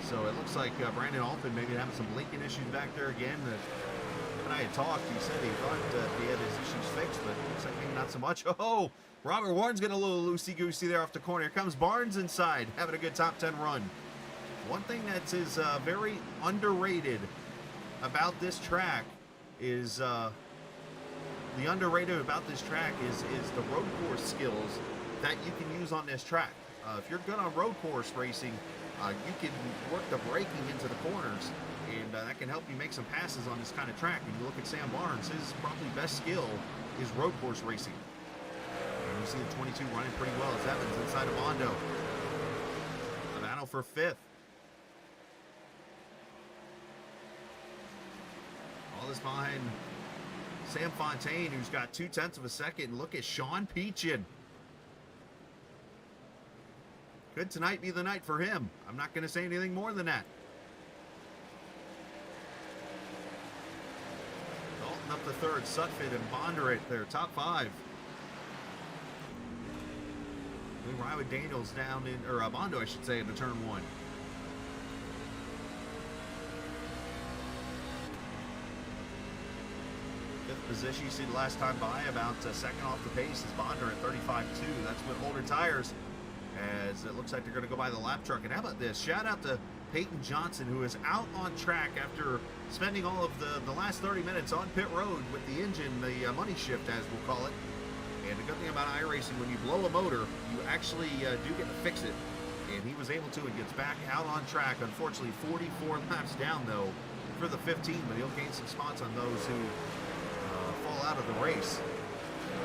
So it looks like Brandon Alpin maybe having some blinking issues back there again. Him and I had talked. He said he thought he had his issues fixed, but it looks like maybe not so much. Oh, Robert Warren's getting a little loosey-goosey there off the corner. Here comes Barnes inside, having a good top 10 run. One thing that is very underrated about this track is the underrated about this track is the road course skills that you can use on this track. If you're good on road course racing, you can work the braking into the corners, and that can help you make some passes on this kind of track. And you look at Sam Barnes, his probably best skill is road course racing. And you see the 22 running pretty well as Evans inside of Mondo. A battle for 5th. All this behind Sam Fontaine, who's got 0.2 of a second. Look at Sean Peachin. Could tonight be the night for him? I'm not going to say anything more than that. Dalton up the 3rd, Sutphin and Bonder at their top 5. We ride with Daniels down in, or Bondo, I should say, in the turn 1. Fifth position, you see the last time by, about second off the pace is Bonder at 35.2. That's with older tires, as it looks like they're going to go by the lap truck. And how about this? Shout out to Peyton Johnson, who is out on track after spending all of the last 30 minutes on pit road with the engine, the money shift, as we'll call it. And the good thing about iRacing, when you blow a motor, you actually do get to fix it. And he was able to, and gets back out on track. Unfortunately, 44 laps down, though, for the 15, but he'll gain some spots on those who fall out of the race.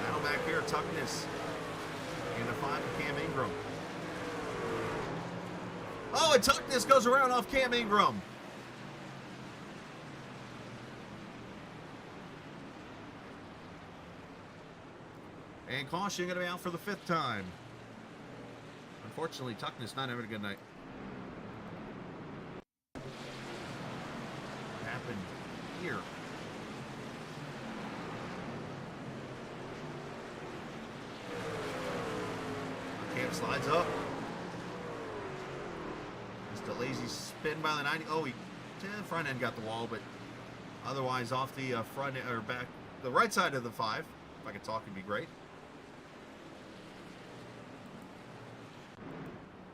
Battle back here, Tuckness in the 5 of Cam Ingram. Oh, and Tuckness goes around off Cam Ingram. And caution going to be out for the 5th time. Unfortunately, Tuckness not having a good night. What happened here? Cam slides up. Just a lazy spin by the 90. Oh, front end got the wall, but otherwise off the front or back, the right side of the 5. If I could talk, it'd be great.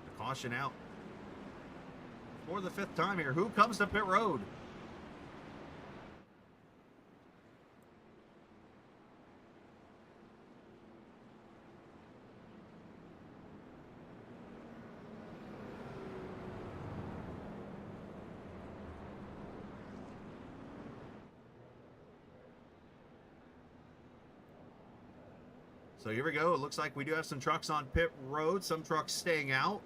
The caution out for the 5th time here. Who comes to pit road? So here we go. It looks like we do have some trucks on pit road, some trucks staying out.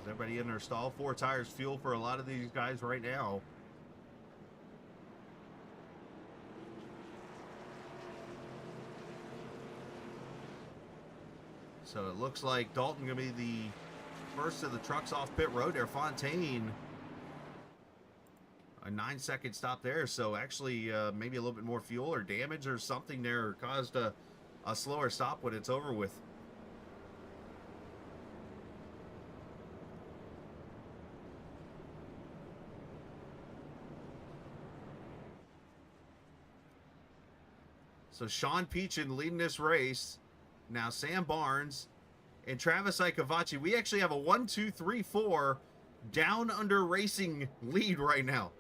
Everybody in their stall. 4 tires fuel for a lot of these guys right now. So it looks like Dalton going to be the first of the trucks off pit road there. Fontaine, a 9-second stop there. So actually maybe a little bit more fuel or damage or something there caused a slower stop when it's over with. So Sean Peachin leading this race. Now Sam Barnes and Travis Icavaci. We actually have a 1, 2, 3, 4 down under racing lead right now.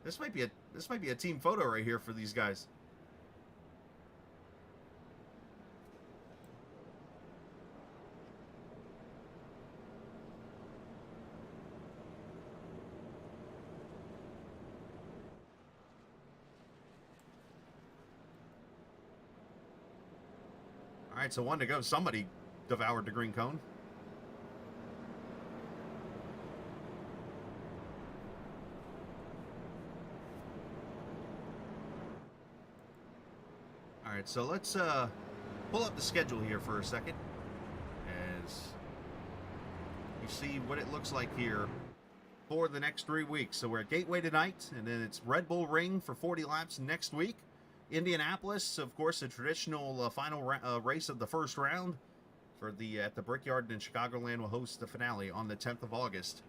This might be a team photo right here for these guys. All right, so 1 to go. Somebody devoured the green cone. All right, so let's pull up the schedule here for a second as you see what it looks like here for the next 3 weeks. So we're at Gateway tonight, and then it's Red Bull Ring for 40 laps next week. Indianapolis, of course, the traditional final race of the first round for the at the Brickyard in Chicagoland will host the finale on the 10th of August.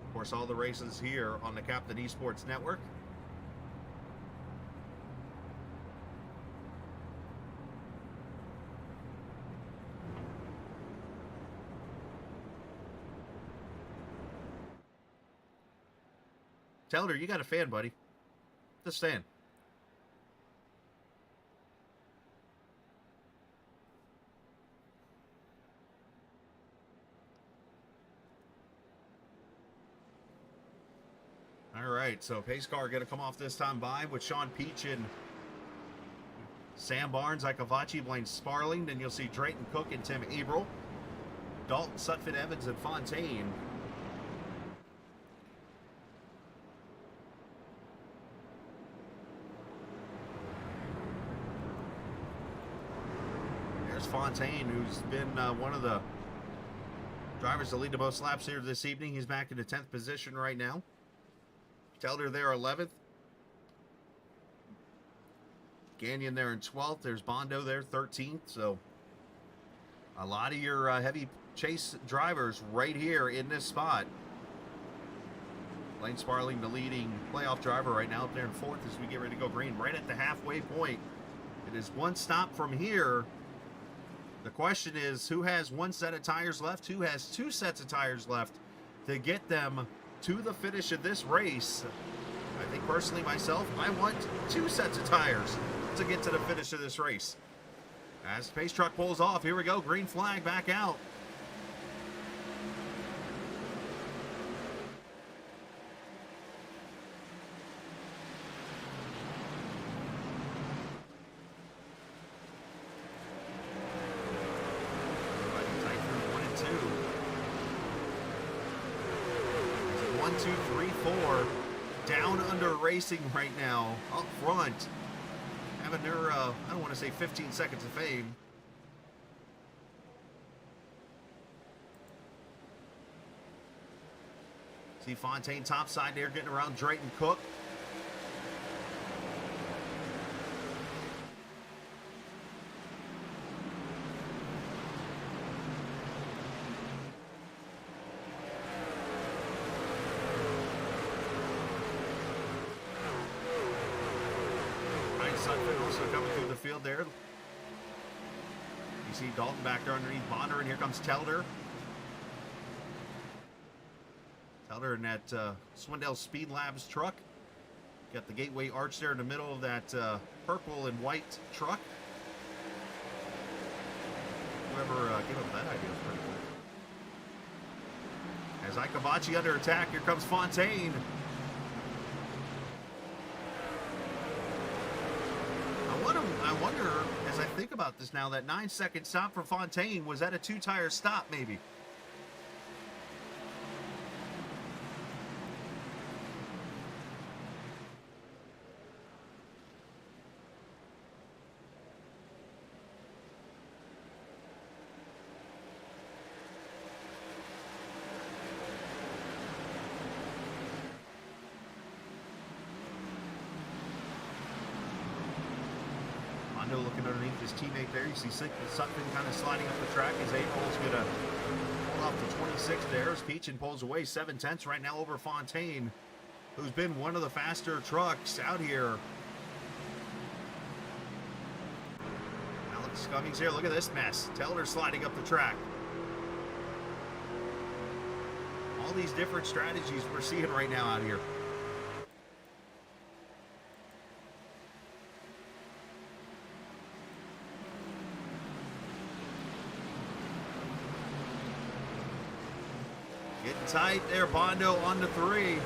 Of course, all the races here on the Captain Esports Network. Telder, you got a fan, buddy. Just saying. All right, so pace car going to come off this time by with Sean Peach and Sam Barnes, Ikavachi, Blaine Sparling. Then you'll see Drayton Cook and Tim Averill, Dalton, Sutphin, Evans, and Fontaine. Fontaine, who's been one of the drivers to lead the most laps here this evening. He's back in the 10th position right now. Telder there 11th. Gagnon there in 12th. There's Bondo there 13th. So a lot of your heavy chase drivers right here in this spot. Lane Sparling, the leading playoff driver right now up there in 4th as we get ready to go green right at the halfway point. It is one stop from here. The question is, who has one set of tires left? Who has 2 sets of tires left to get them to the finish of this race? I think personally myself, I want 2 sets of tires to get to the finish of this race. As the pace truck pulls off, here we go, green flag back out. Racing right now up front, having their I don't want to say 15 seconds of fame. See Fontaine topside there getting around Drayton Cook. Also coming through the field there. You see Dalton back there underneath Bonner, and here comes Telder. Telder in that Swindell Speed Labs truck. Got the Gateway arch there in the middle of that purple and white truck. Whoever came up with that idea was pretty cool. As Ikavachi under attack, here comes Fontaine. I wonder, as I think about this now, that 9-second stop for Fontaine, was that a 2-tire stop maybe? Looking underneath his teammate there. You see Sutton kind of sliding up the track as April's going to pull off the 26 there. As Peachin pulls away 7/10 right now over Fontaine, who's been one of the faster trucks out here. Cummings here. Look at this mess. Telder sliding up the track. All these different strategies we're seeing right now out here. Getting tight there, Bondo on the 3.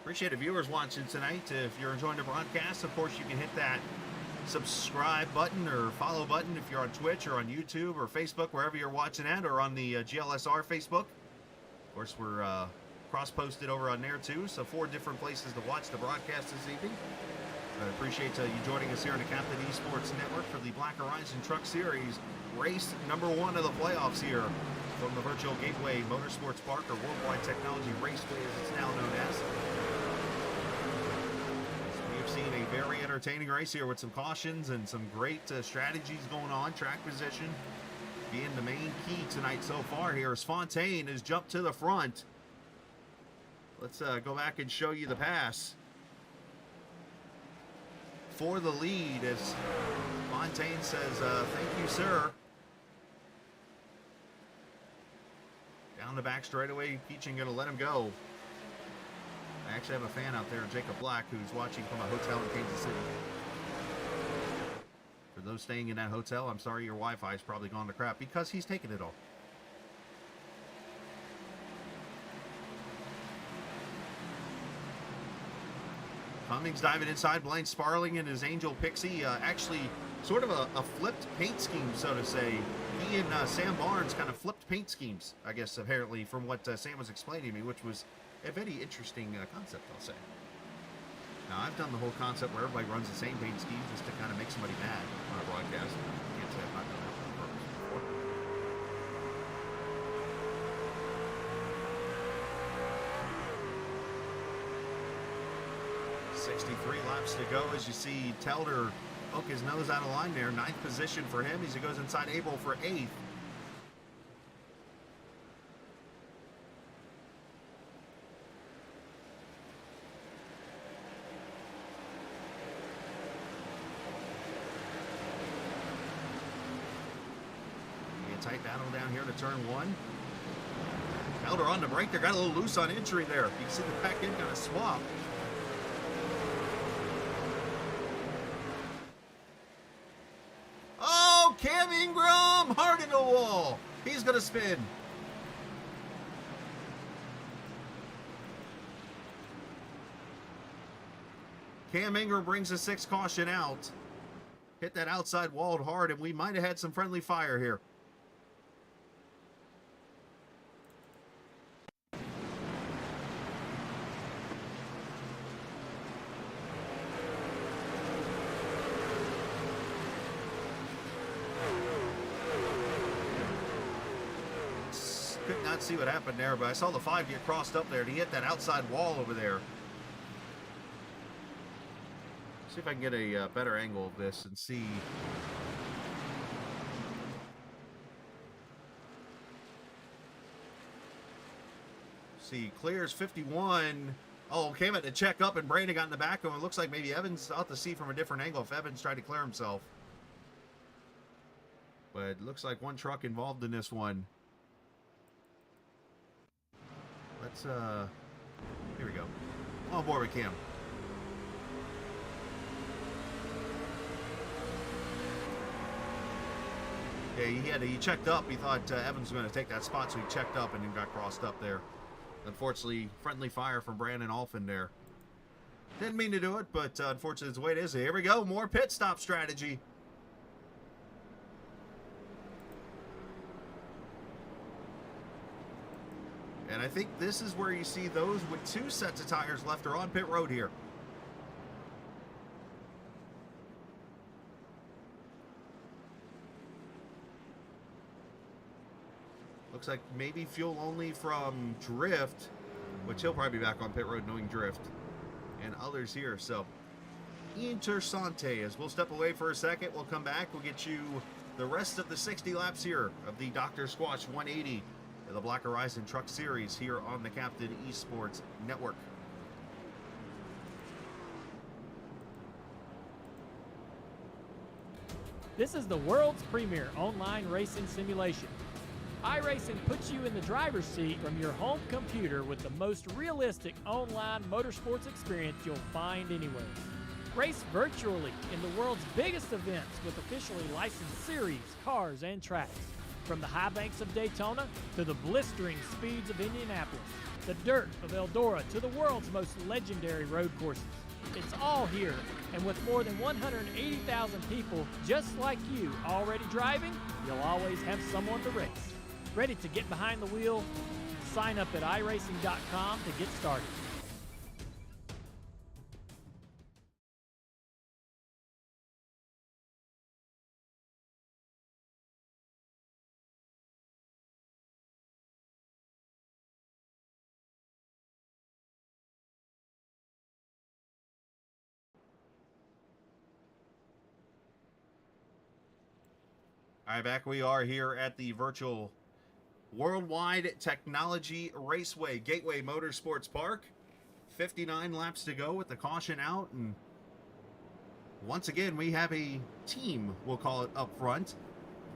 Appreciate the viewers watching tonight. If you're enjoying the broadcast, of course, you can hit that subscribe button or follow button if you're on Twitch or on YouTube or Facebook, wherever you're watching at, or on the GLSR Facebook. Of course, we're cross-posted over on there too, so 4 different places to watch the broadcast this evening. I appreciate you joining us here on the Captain Esports Network for the Black Horizon Truck Series, race number 1 of the playoffs here from the virtual Gateway Motorsports Park, or Worldwide Technology Raceway as it's now known as. We've seen a very entertaining race here with some cautions and some great strategies going on. Track position being the main key tonight so far here as Fontaine has jumped to the front. Let's go back and show you the pass for the lead as Fontaine says, thank you, sir. Down the back straightaway, Peachin going to let him go. I actually have a fan out there, Jacob Black, who's watching from a hotel in Kansas City. For those staying in that hotel, I'm sorry your Wi-Fi is probably gone to crap because he's taking it all. Cummings diving inside, Blaine Sparling and his Angel Pixie. Actually, sort of a flipped paint scheme, so to say. He and Sam Barnes kind of flipped paint schemes, I guess, apparently, from what Sam was explaining to me, which was a very interesting concept, I'll say. Now, I've done the whole concept where everybody runs the same paint scheme just to kind of make somebody mad on a broadcast. I can't say I've not done that on purpose before. 63 laps to go as you see Telder poke his nose out of line there. 9th position for him as he goes inside Abel for 8th. Tight battle down here to turn 1. Telder on the brake there, got a little loose on entry there. You can see the back end kind of swap. Oh, Cam Ingram hard in the wall. He's going to spin. Cam Ingram brings a 6th caution out. Hit that outside wall hard, and we might have had some friendly fire here. Could not see what happened there, but I saw the 5 get crossed up there, and he hit that outside wall over there. See if I can get a better angle of this and see. See, clears 51. Oh, came at to check up, and Brandon got in the back of him. It looks like maybe Evans, I'll have to see from a different angle if Evans tried to clear himself. But it looks like one truck involved in this one. Let's, here we go. On board with Cam. Yeah, he checked up. He thought Evans was going to take that spot, so he checked up and then got crossed up there. Unfortunately, friendly fire from Brandon Alphin there. Didn't mean to do it, but unfortunately, it's the way it is. Here we go. More pit stop strategy. And I think this is where you see those with 2 sets of tires left are on pit road here. Looks like maybe fuel only from Drift, which he'll probably be back on pit road knowing Drift, and others here. So, interessante. As we'll step away for a second, we'll come back. We'll get you the rest of the 60 laps here of the Dr.Squatch 180. The Black Horizon Truck Series here on the Captain Esports Network. This is the world's premier online racing simulation. iRacing puts you in the driver's seat from your home computer with the most realistic online motorsports experience you'll find anywhere. Race virtually in the world's biggest events with officially licensed series, cars, and tracks. From the high banks of Daytona to the blistering speeds of Indianapolis, the dirt of Eldora to the world's most legendary road courses. It's all here, and with more than 180,000 people just like you already driving, you'll always have someone to race. Ready to get behind the wheel? Sign up at iRacing.com to get started. All right, back we are here at the virtual Worldwide Technology Raceway Gateway Motorsports Park. 59 laps to go with the caution out, and once again we have a team, we'll call it, up front.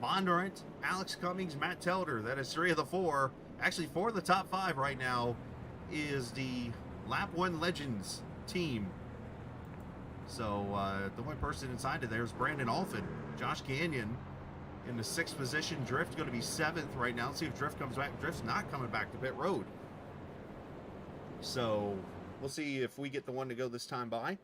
Bondurant, Alex Cummings, Matt Telder. That is 3 of the 4. Actually, 4 of the top 5 right now is the Lap 1 Legends team. So the one person inside of there is Brandon Alfin. Josh Gagnon in the 6th position. Drift going to be 7th right now. Let's see if Drift comes back. Drift's not coming back to pit road. So we'll see if we get the one to go this time by.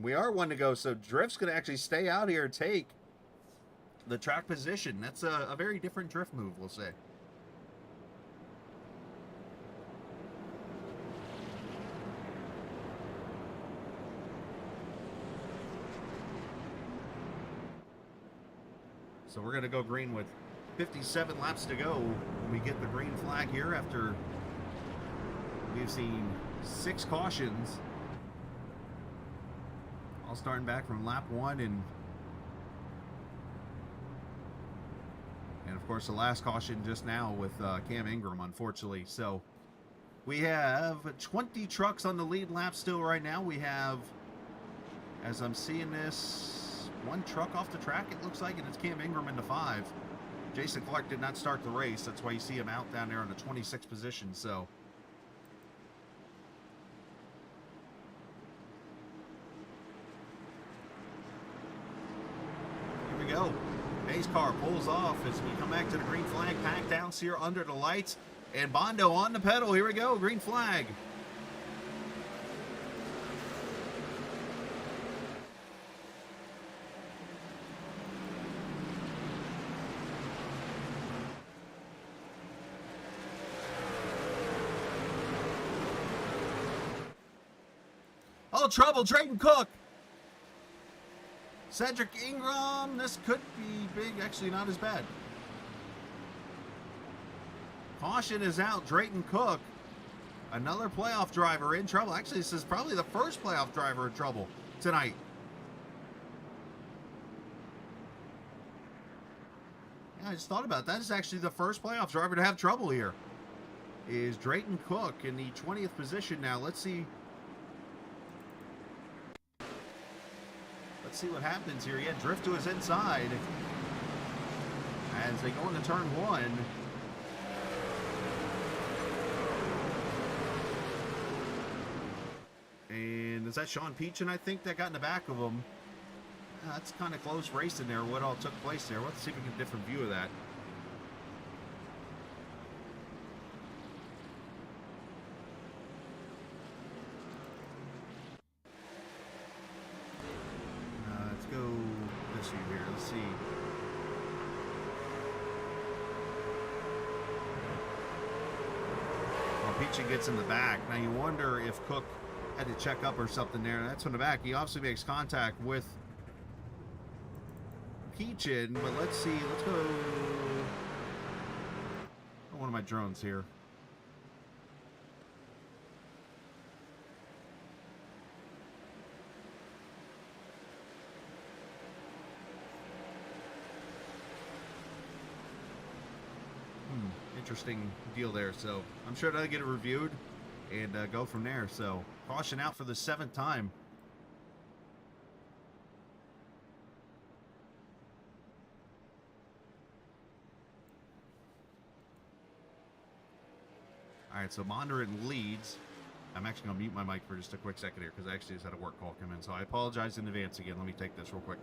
We are one to go, so Drift's going to actually stay out here and take the track position. That's a very different Drift move, we'll say. So we're going to go green with 57 laps to go when we get the green flag here after we've seen 6 cautions. All starting back from lap 1 and of course the last caution just now with Cam Ingram, unfortunately. So we have 20 trucks on the lead lap still right now. We have, as I'm seeing this, 1 truck off the track, it looks like, and it's Cam Ingram in the 5. Jason Clark did not start the race. That's why you see him out down there in the 26th position. So here we go. Pace car pulls off as we come back to the green flag. Pack down here under the lights. And Bondo on the pedal. Here we go. Green flag. Oh, trouble, Drayton Cook. Cedric Ingram, this could be big. Actually, not as bad. Caution is out. Drayton Cook, another playoff driver in trouble. Actually, this is probably the first playoff driver in trouble tonight. Yeah, I just thought about that. This is actually the first playoff driver to have trouble here. Is Drayton Cook in the 20th position now. Let's see. Let's see what happens here. Yeah, Drift to his inside as they go into turn 1. And is that Sean Peachin, I think, that got in the back of him? That's kind of close racing there, what all took place there. Let's see if we can get a different view of that. See. Well, Peachy gets in the back. Now you wonder if Cook had to check up or something there. That's from the back. He obviously makes contact with Peachin, but let's see. Let's go. Oh, one of my drones here. interesting deal there. So I'm sure that I'll get it reviewed and go from there. So caution out for the 7th time. All right, so Mondrian leads. I'm actually going to mute my mic for just a quick second here because I actually just had a work call come in. So I apologize in advance again. Let me take this real quick.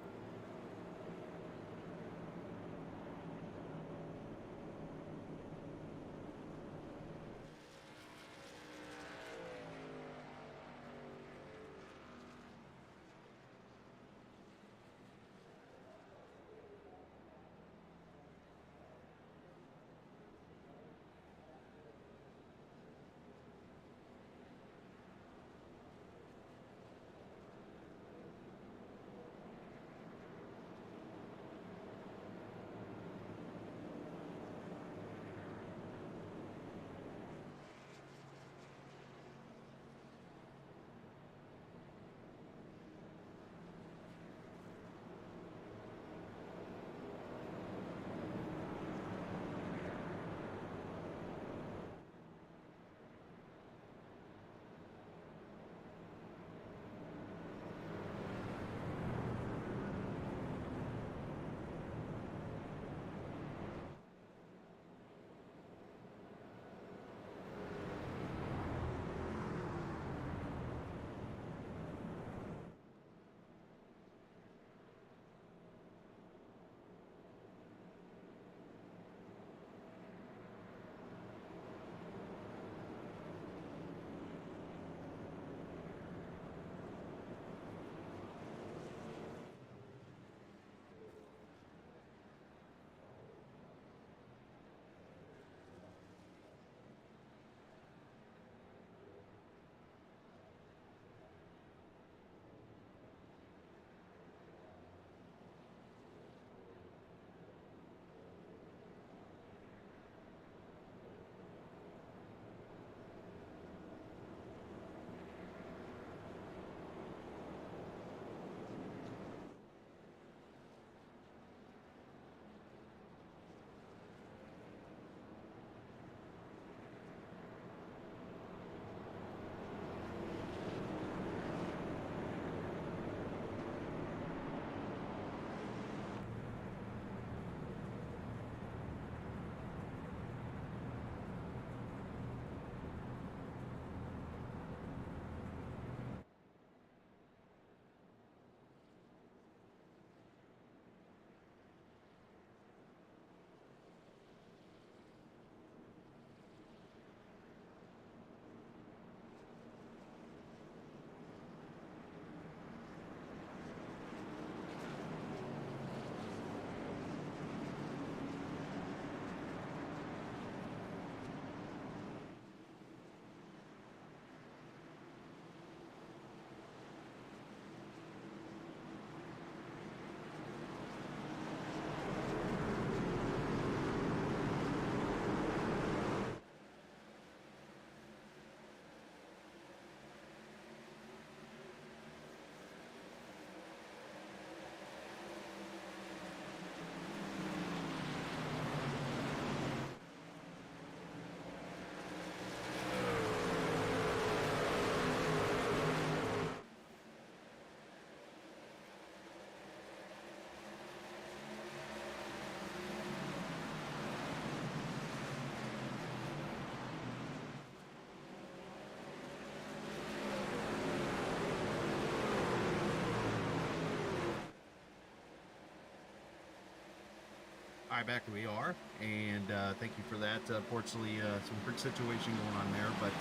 All right, back we are, and thank you for that. Fortunately, some quick situation going on there, but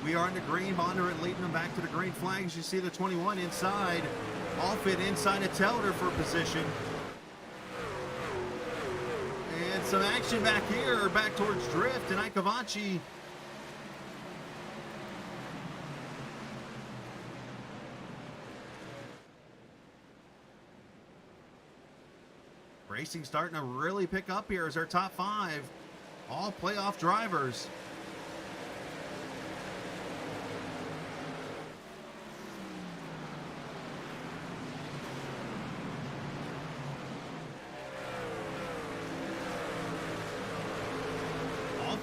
we are in the green. Mondrian leading them back to the green flags. You see the 21 inside, all fit inside of Telder for position. And some action back here, back towards Drift, and Ikevachi. Racing starting to really pick up here as our top 5, all playoff drivers.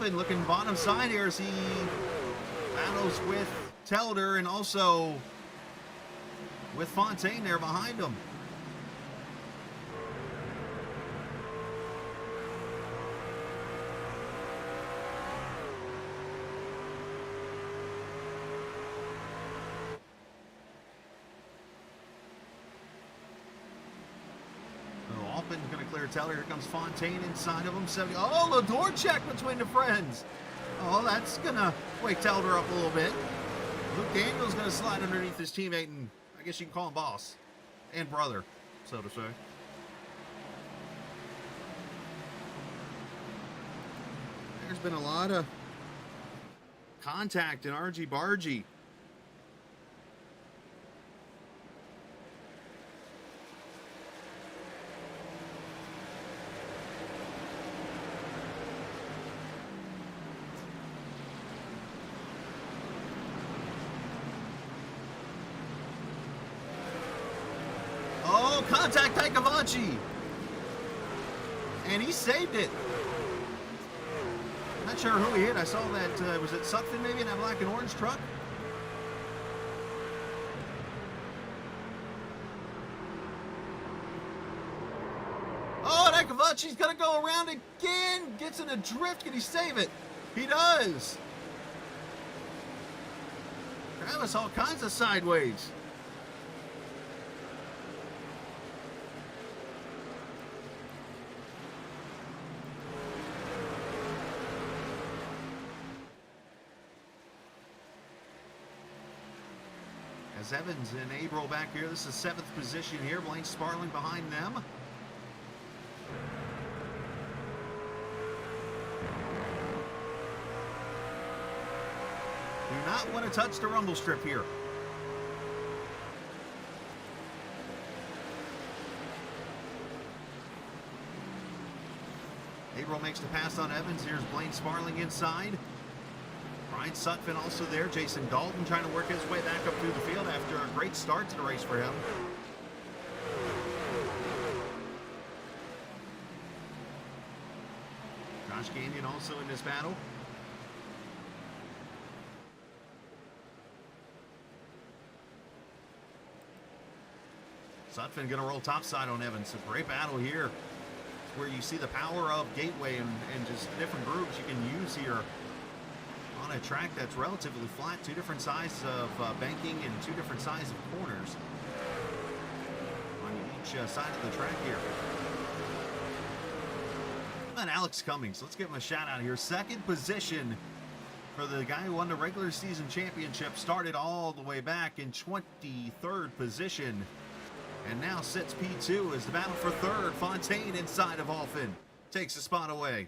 Zoffin looking bottom side here as he battles with Telder and also with Fontaine there behind him. Alpin's going to clear Telder. Here comes Fontaine inside of him. 70. Oh, the door check between the friends. Oh, that's going to wake Telder up a little bit. Luke Daniels going to slide underneath his teammate, and I guess you can call him boss and brother, so to say. There's been a lot of contact in argy-bargy. Oh, contact Taikavachi. And he saved it. Not sure who he hit. I saw that, was it Sutphin maybe in that black and orange truck? Oh, Taikavachi's going to go around again. Gets in a drift. Can he save it? He does. Travis all kinds of sideways. As Evans and Averill back here. This is 7th position here. Blaine Sparling behind them. Do not want to touch the rumble strip here. Averill makes the pass on Evans. Here's Blaine Sparling inside. Ryan Sutphin also there. Jason Dalton trying to work his way back up through the field after a great start to the race for him. Josh Gagnon also in this battle. Sutphin going to roll topside on Evans. A great battle here. It's where you see the power of Gateway and just different groups you can use here on a track that's relatively flat. 2 different sizes of banking and 2 different sizes of corners on each side of the track here. And Alex Cummings, let's give him a shout out here. 2nd position for the guy who won the regular season championship. Started all the way back in 23rd position and now sits P2 as the battle for 3rd. Fontaine inside of Alphin takes the spot away.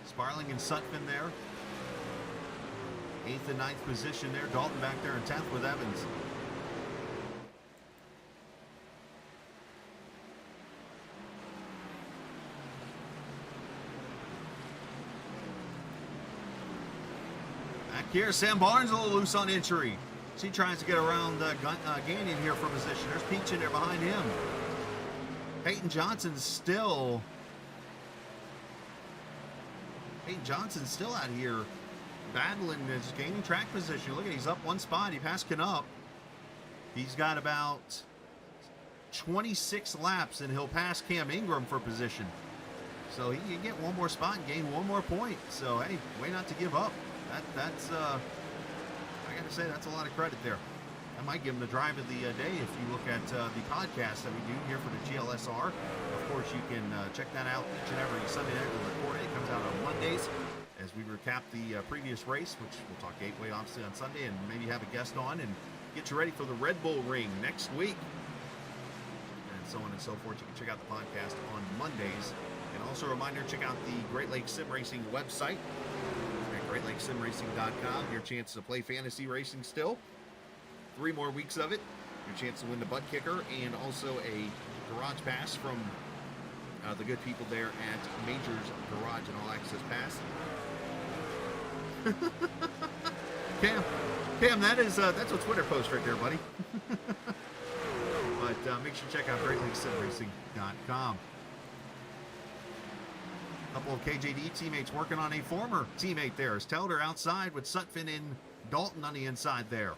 Sparling and Sutphin there. 8th and 9th position there. Dalton back there in 10th with Evans. Back here, Sam Barnes a little loose on entry. She tries to get around Gagnon here for position. There's Peach in there behind him. Peyton Johnson's still out here battling, is gaining track position. Look at, he's up 1 spot. He passed Knupp. He's got about 26 laps and he'll pass Cam Ingram for position. So he can get 1 more spot and gain 1 more point. So hey, way not to give up. That's I gotta say, that's a lot of credit there. I might give him the drive of the day if you look at the podcast that we do here for the GLSR. Of course, you can check that out each and every Sunday night. We record it. It comes out on Mondays as we recap the previous race, which we'll talk Gateway obviously on Sunday and maybe have a guest on and get you ready for the Red Bull Ring next week. And so on and so forth. You can check out the podcast on Mondays. And also a reminder, check out the Great Lakes Sim Racing website at GreatLakesSimRacing.com. Your chance to play fantasy racing still. 3 more weeks of it. Your chance to win the Buttkicker and also a garage pass from the good people there at Major's Garage and All Access Pass. Cam, that's a Twitter post right there, buddy. But make sure you check out GreatLakesSimRacing.com. A couple of KJD teammates working on a former teammate there. Is Telder outside with Sutphin and Dalton on the inside there.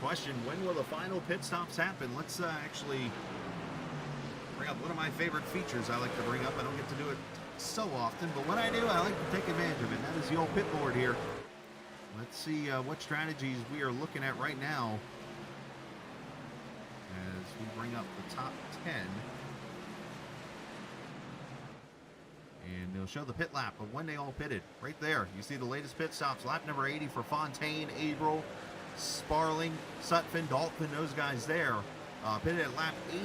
Question, when will the final pit stops happen? Let's actually bring up one of my favorite features I like to bring up. I don't get to do it so often, but when I do, I like to take advantage of it. That is the old pit board here. Let's see what strategies we are looking at right now as we bring up the top 10. And they'll show the pit lap of when they all pitted. Right there, you see the latest pit stops. Lap number 80 for Fontaine, Averill, Sparling, Sutphin, Dalton, those guys there. Pitted at lap 80,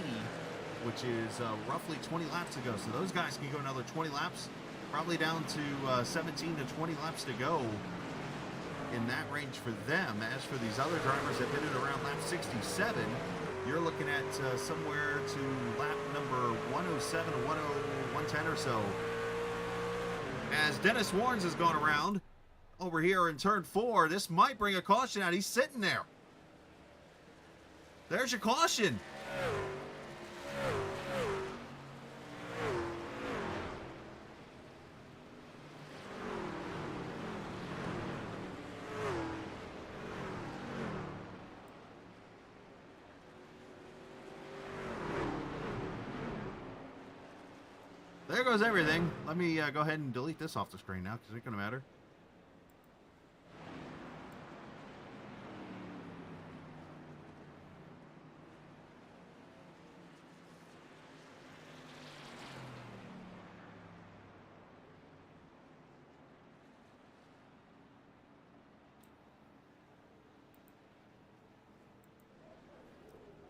which is roughly 20 laps ago. So those guys can go another 20 laps, probably down to 17 to 20 laps to go in that range for them. As for these other drivers that pitted around lap 67, you're looking at somewhere to lap number 107 or 110 or so. As Dennis Warnes has gone around over here in turn 4, this might bring a caution out. He's sitting there. There's your caution. There goes everything. Let me go ahead and delete this off the screen now because it ain't going to matter.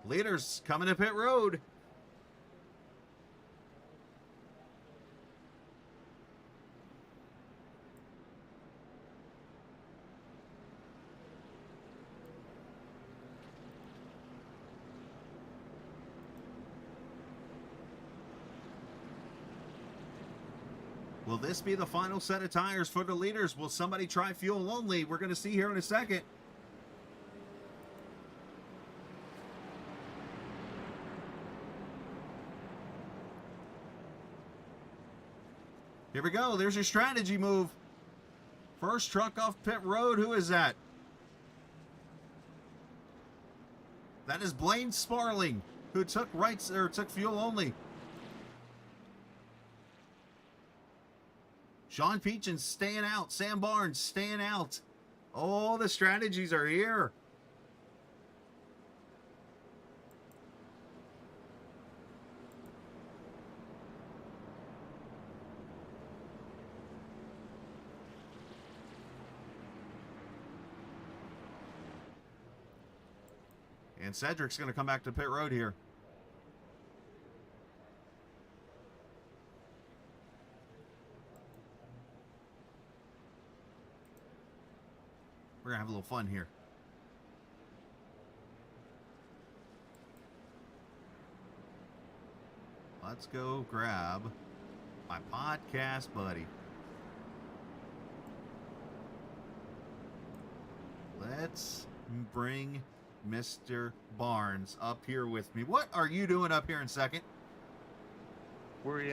Leaders coming to pit road. Will this be the final set of tires for the leaders? Will somebody try fuel only? We're going to see here in a second. Here we go. There's your strategy move. First truck off pit road. Who is that? That is Blaine Sparling, who took took fuel only. Sean Peachin staying out. Sam Barnes staying out. All the strategies are here. And Cedric's going to come back to pit road here. We're going to have a little fun here. Let's go grab my podcast buddy. Let's bring Mr. Barnes up here with me. What are you doing up here in second? We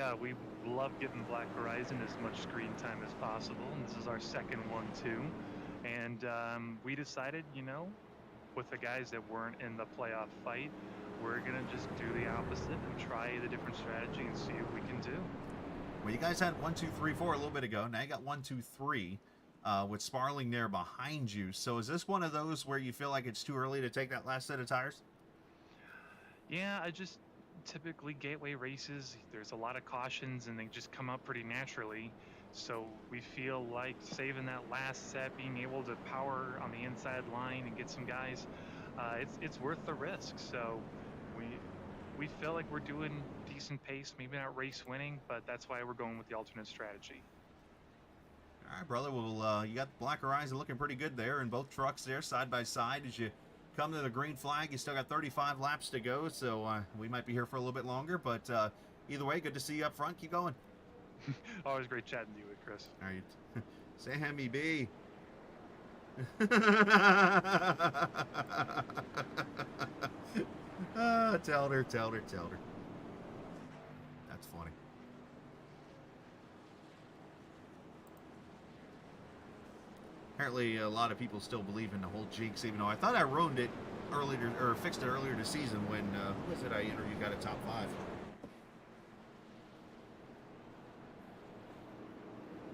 love giving Black Horizon as much screen time as possible, and this is our second one too. And we decided, you know, with the guys that weren't in the playoff fight, we're gonna just do the opposite and try the different strategy and see what we can do. Well, you guys had 1, 2, 3, 4 a little bit ago. Now you got 1, 2, 3 with Sparling there behind you. So is this one of those where you feel like it's too early to take that last set of tires? Yeah, typically Gateway races, there's a lot of cautions and they just come up pretty naturally. So we feel like saving that last set, being able to power on the inside line and get some guys it's worth the risk. So we feel like we're doing decent pace, maybe not race winning, but that's why we're going with the alternate strategy. All right, brother. Well, you got Black Horizon looking pretty good there, and both trucks there side by side. As you come to the green flag, you still got 35 laps to go, so we might be here for a little bit longer. But either way, good to see you up front. Keep going. Always great chatting to you, Chris. All right, Sammy B. Tell her. That's funny. Apparently, a lot of people still believe in the whole jinx, even though I thought I ruined it earlier, or fixed it earlier this season when, who was it I interviewed got a top 5.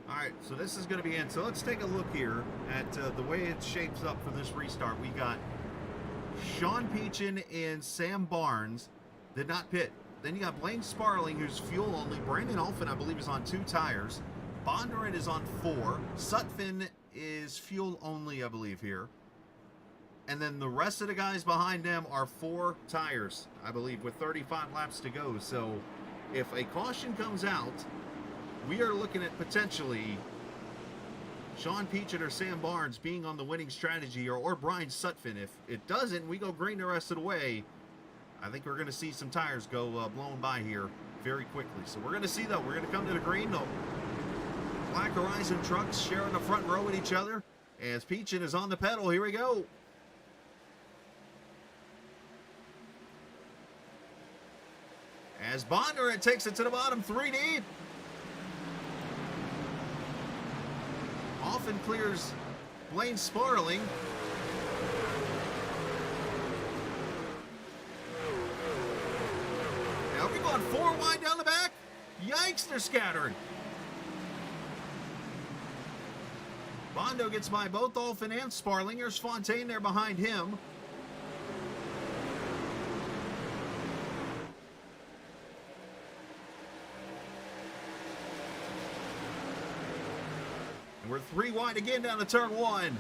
Alright, so this is going to be in. So let's take a look here at the way it shapes up for this restart. We got Sean Peachin and Sam Barnes did not pit. Then you got Blaine Sparling, who's fuel only. Brandon Alphin, I believe, is on 2 tires. Bondurant is on 4. Sutphin is fuel only, I believe, here. And then the rest of the guys behind them are 4 tires, I believe, with 35 laps to go. So if a caution comes out, we are looking at potentially Sean Peachin or Sam Barnes being on the winning strategy, or Brian Sutphin. If it doesn't, we go green the rest of the way. I think we're going to see some tires go blowing by here very quickly. So we're going to see, though, we're going to come to the green, though. Black Horizon trucks sharing the front row with each other as Peachin is on the pedal. Here we go. As Bondurant takes it to the bottom, 3 deep. Often clears Blaine Sparling. Now we're going 4 wide down the back. Yikes, they're scattering. Bondo gets by both Dolphin and Sparling. There's Fontaine there behind him. And we're 3 wide again down to turn 1.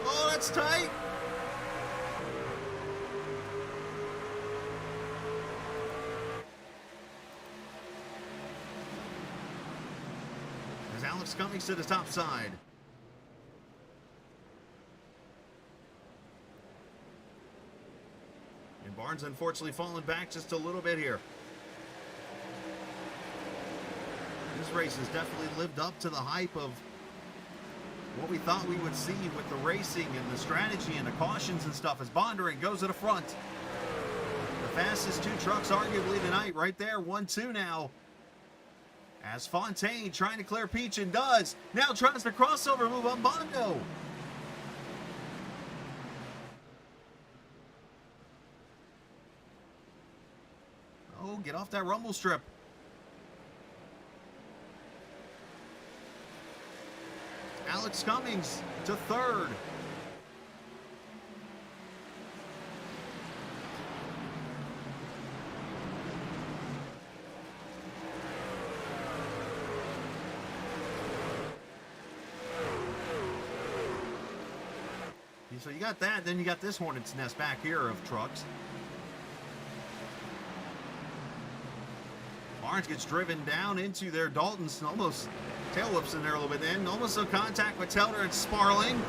Oh, that's tight. As Alex Cummings to the top side. And Barnes unfortunately falling back just a little bit here. This race has definitely lived up to the hype of what we thought we would see with the racing and the strategy and the cautions and stuff, as Bondurant goes to the front. The fastest 2 trucks arguably tonight right there, 1-2 now. As Fontaine trying to clear Peachin does. Now tries the crossover move on Bondo. Oh, get off that rumble strip. Alex Cummings to 3rd. So you got that, then you got this hornet's nest back here of trucks. Barnes gets driven down into their Dalton's, almost tail whips in there a little bit then. Almost no contact with Telder and Sparling.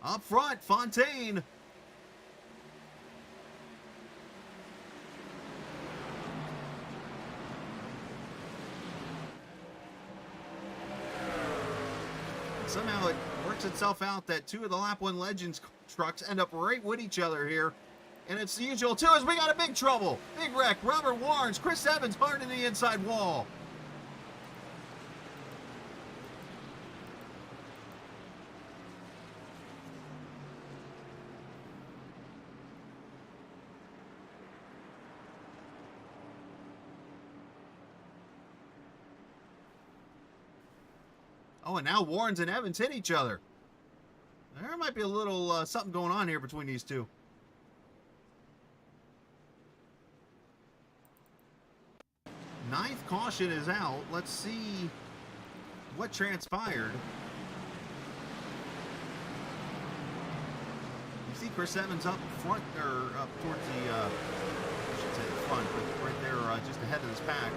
Up front, Fontaine. Somehow it works itself out that 2 of the Lap 1 Legends trucks end up right with each other here. And it's the usual 2 as we got a big trouble. Big wreck. Robert Warrens, Chris Evans hard in the inside wall. Oh, and now Warrens and Evans hit each other. There might be a little something going on here between these 2. Ninth caution is out. Let's see what transpired. You see Chris Evans up front, or up towards the, I should say the front, but right there just ahead of this pack.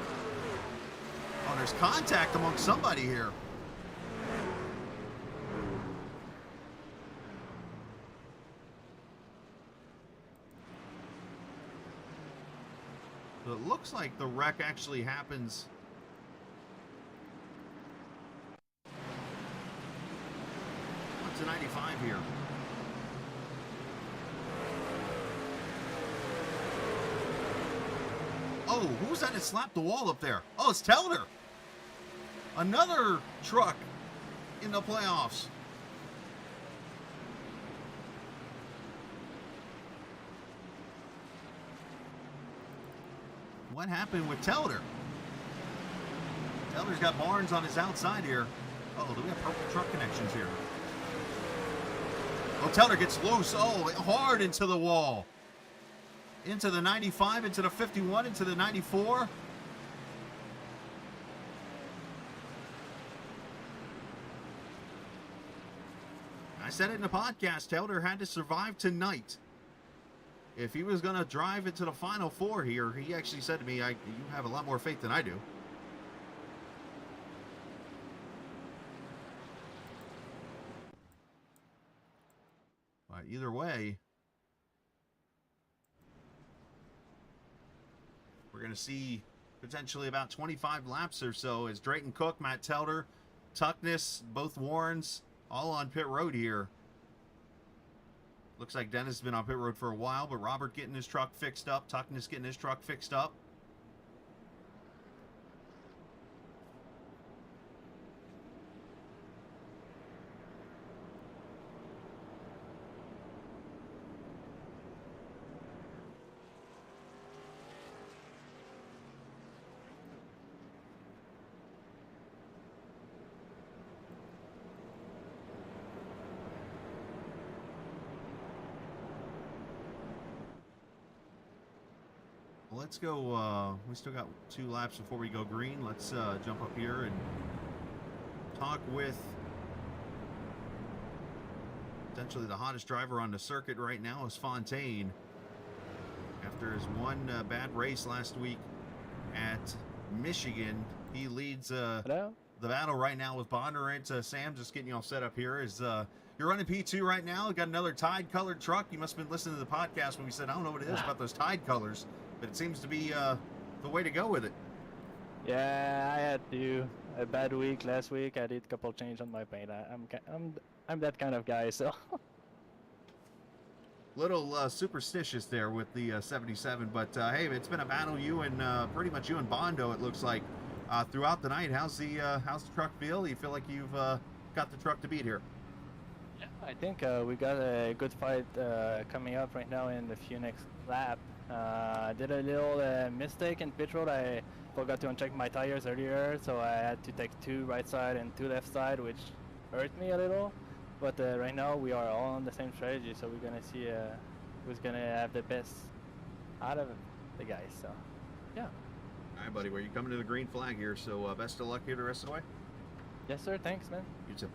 Oh, there's contact among somebody here. So it looks like the wreck actually happens. What's the 95 here? Oh, who was that slapped the wall up there? Oh, it's Telder. Another truck in the playoffs. What happened with Telder? Telder's got Barnes on his outside here. Oh, do we have purple truck connections here? Oh, Telder gets loose. Oh, hard into the wall. Into the 95, into the 51, into the 94. I said it in the podcast. Telder had to survive tonight. If he was going to drive into the Final Four here, he actually said to me, you have a lot more faith than I do. But either way, we're going to see potentially about 25 laps or so as Drayton Cook, Matt Telder, Tuckness, both Warrens, all on pit road here. Looks like Dennis has been on pit road for a while, but Robert getting his truck fixed up, Tuckness getting his truck fixed up. Let's go, we still got 2 laps before we go green. Let's jump up here and talk with potentially the hottest driver on the circuit right now is Fontaine. After his one bad race last week at Michigan, he leads the battle right now with Bondurant. Sam, just getting you all set up here. You're running P2 right now. You got another Tide colored truck. You must have been listening to the podcast when we said, I don't know what it is about those Tide colors. But it seems to be the way to go with it. Yeah, I had a bad week last week. I did a couple changes on my paint. I'm that kind of guy, so. Little superstitious there with the 77, but hey, it's been a battle you and pretty much you and Bondo. It looks like throughout the night. How's the truck feel? You feel like you've got the truck to beat here? Yeah, I think we got a good fight coming up right now in the few next lap. I did a little mistake in pit road. I forgot to uncheck my tires earlier, so I had to take 2 right side and 2 left side, which hurt me a little. But right now we are all on the same strategy, so we're gonna see who's gonna have the best out of the guys. So, yeah. All right, buddy. Well, you're coming to the green flag here, so best of luck here the rest of the way. Yes, sir. Thanks, man. You too.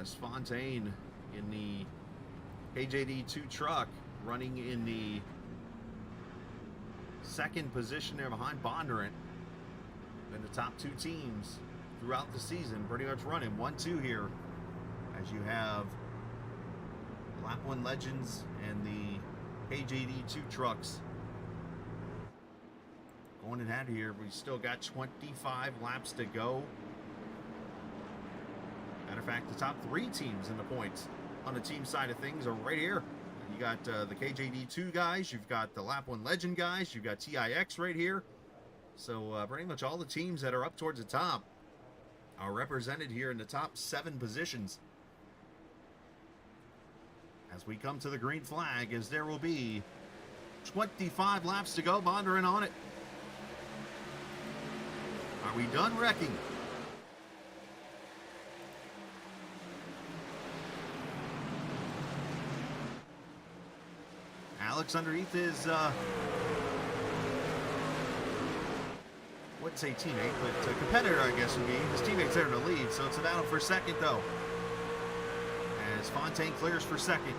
As Fontaine in the KJD2 truck, running in the second position there behind Bondurant. And the top 2 teams throughout the season pretty much running 1-2 here, as you have Lap 1 Legends and the KJD2 trucks going in hand here. We still got 25 laps to go. Matter of fact, the top 3 teams in the points on the team side of things are right here. You got the KJD2 guys, you've got the Lap 1 Legend guys, you've got TIX right here. So pretty much all the teams that are up towards the top are represented here in the top 7 positions. As we come to the green flag, as there will be 25 laps to go, Bondurant on it. Are we done wrecking? Alex underneath is, wouldn't say teammate, but competitor, I guess would be. His teammate's there in the lead, so it's a battle for second, though. As Fontaine clears for second.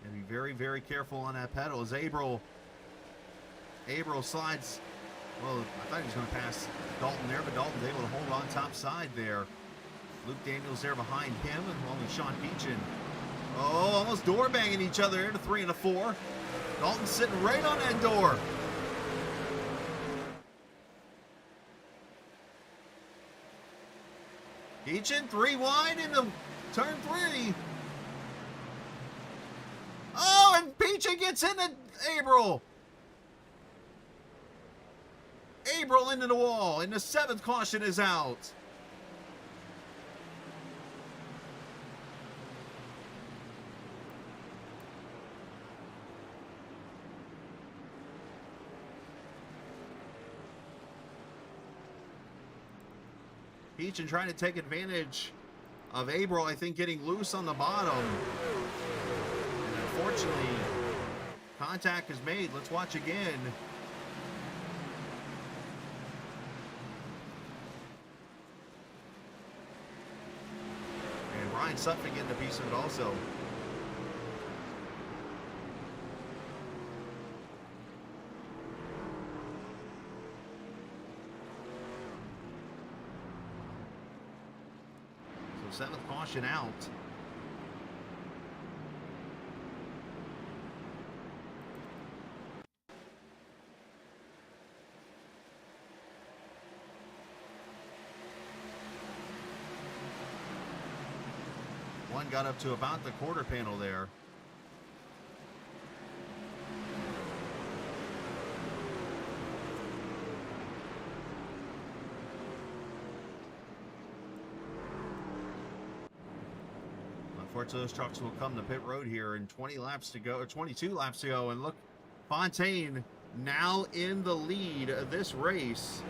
And be very, very careful on that pedal as Abril slides. Well, I thought he was going to pass Dalton there, but Dalton's able to hold on top side there. Luke Daniels there behind him, along with Sean Peachin. Oh, almost door banging each other there to 3 and a 4. Dalton sitting right on that door. Peachin 3 wide into turn 3. Oh, and Peachin gets into Abril. Abril into the wall, and the 7th caution is out. Peachin trying to take advantage of Abril, I think, getting loose on the bottom. And unfortunately, contact is made. Let's watch again. And Ryan Sutphin getting a piece of it also. So 7th caution out. One got up to about the quarter panel there. Unfortunately, those trucks will come to pit road here in 20 laps to go, or 22 laps to go. And look, Fontaine now in the lead of this race.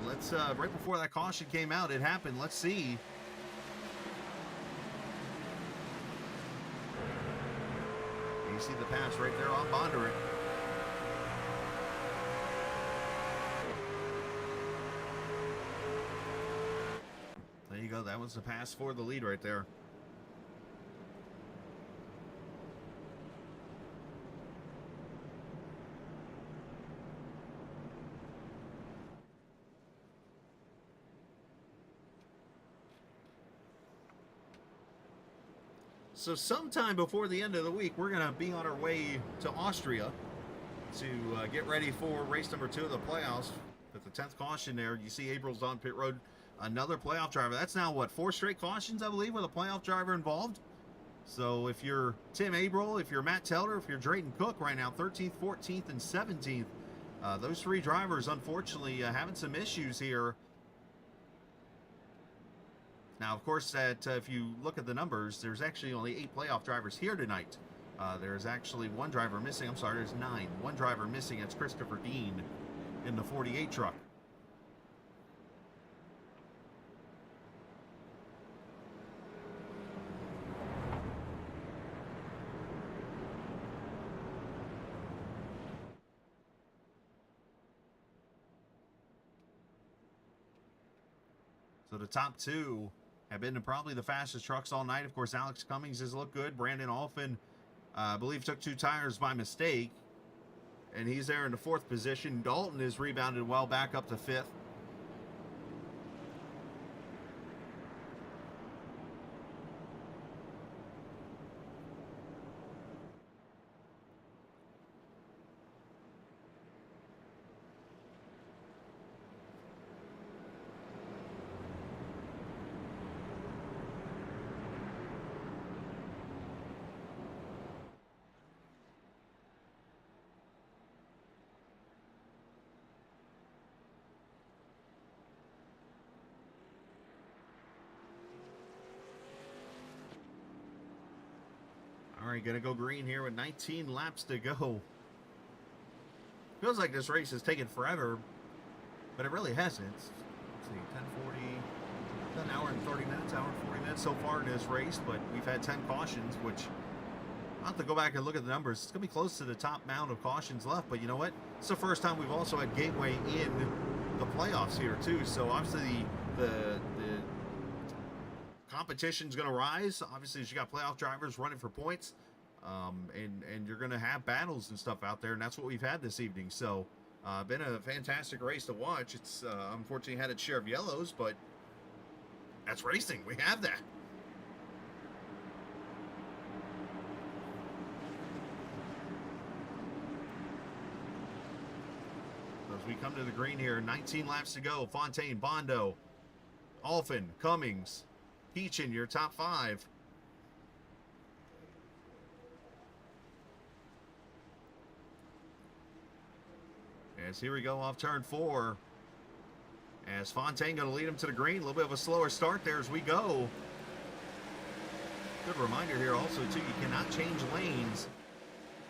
Let's, right before that caution came out, it happened. Let's see. You see the pass right there on Bondurant. There you go. That was the pass for the lead right there. So sometime before the end of the week, we're going to be on our way to Austria to get ready for race number 2 of the playoffs. With the 10th caution there, you see Abril's on pit road. Another playoff driver. That's now, what, 4 straight cautions, I believe, with a playoff driver involved. So if you're Tim Abril, if you're Matt Telder, if you're Drayton Cook right now, 13th, 14th, and 17th, those 3 drivers, unfortunately, having some issues here. Now, of course, if you look at the numbers, there's actually only 8 playoff drivers here tonight. There's actually 1 driver missing. I'm sorry, there's 9. 1 driver missing. It's Christopher Dean in the 48 truck. So the top 2 have been probably the fastest trucks all night. Of course, Alex Cummings has looked good. Brandon Alphin, I believe, took 2 tires by mistake. And he's there in the 4th position. Dalton is rebounded well back up to 5th. All right, gonna go green here with 19 laps to go. Feels like this race has taken forever, but it really hasn't. Let's see, 10:40, an hour and 30 minutes, hour and 40 minutes so far in this race, but we've had 10 cautions, which I'll have to go back and look at the numbers. It's going to be close to the top amount of cautions left, but you know what? It's the first time we've also had Gateway in the playoffs here, too. So obviously the competition's going to rise. Obviously, you got playoff drivers running for points, and you're going to have battles and stuff out there, and that's what we've had this evening. So been a fantastic race to watch. It's unfortunately had its share of yellows, but that's racing. We have that. As we come to the green here, 19 laps to go. Fontaine, Bondo, Alphin, Cummings, Peachin, your top 5. As here we go off turn 4. As Fontaine going to lead him to the green. A little bit of a slower start there as we go. Good reminder here also, too, you cannot change lanes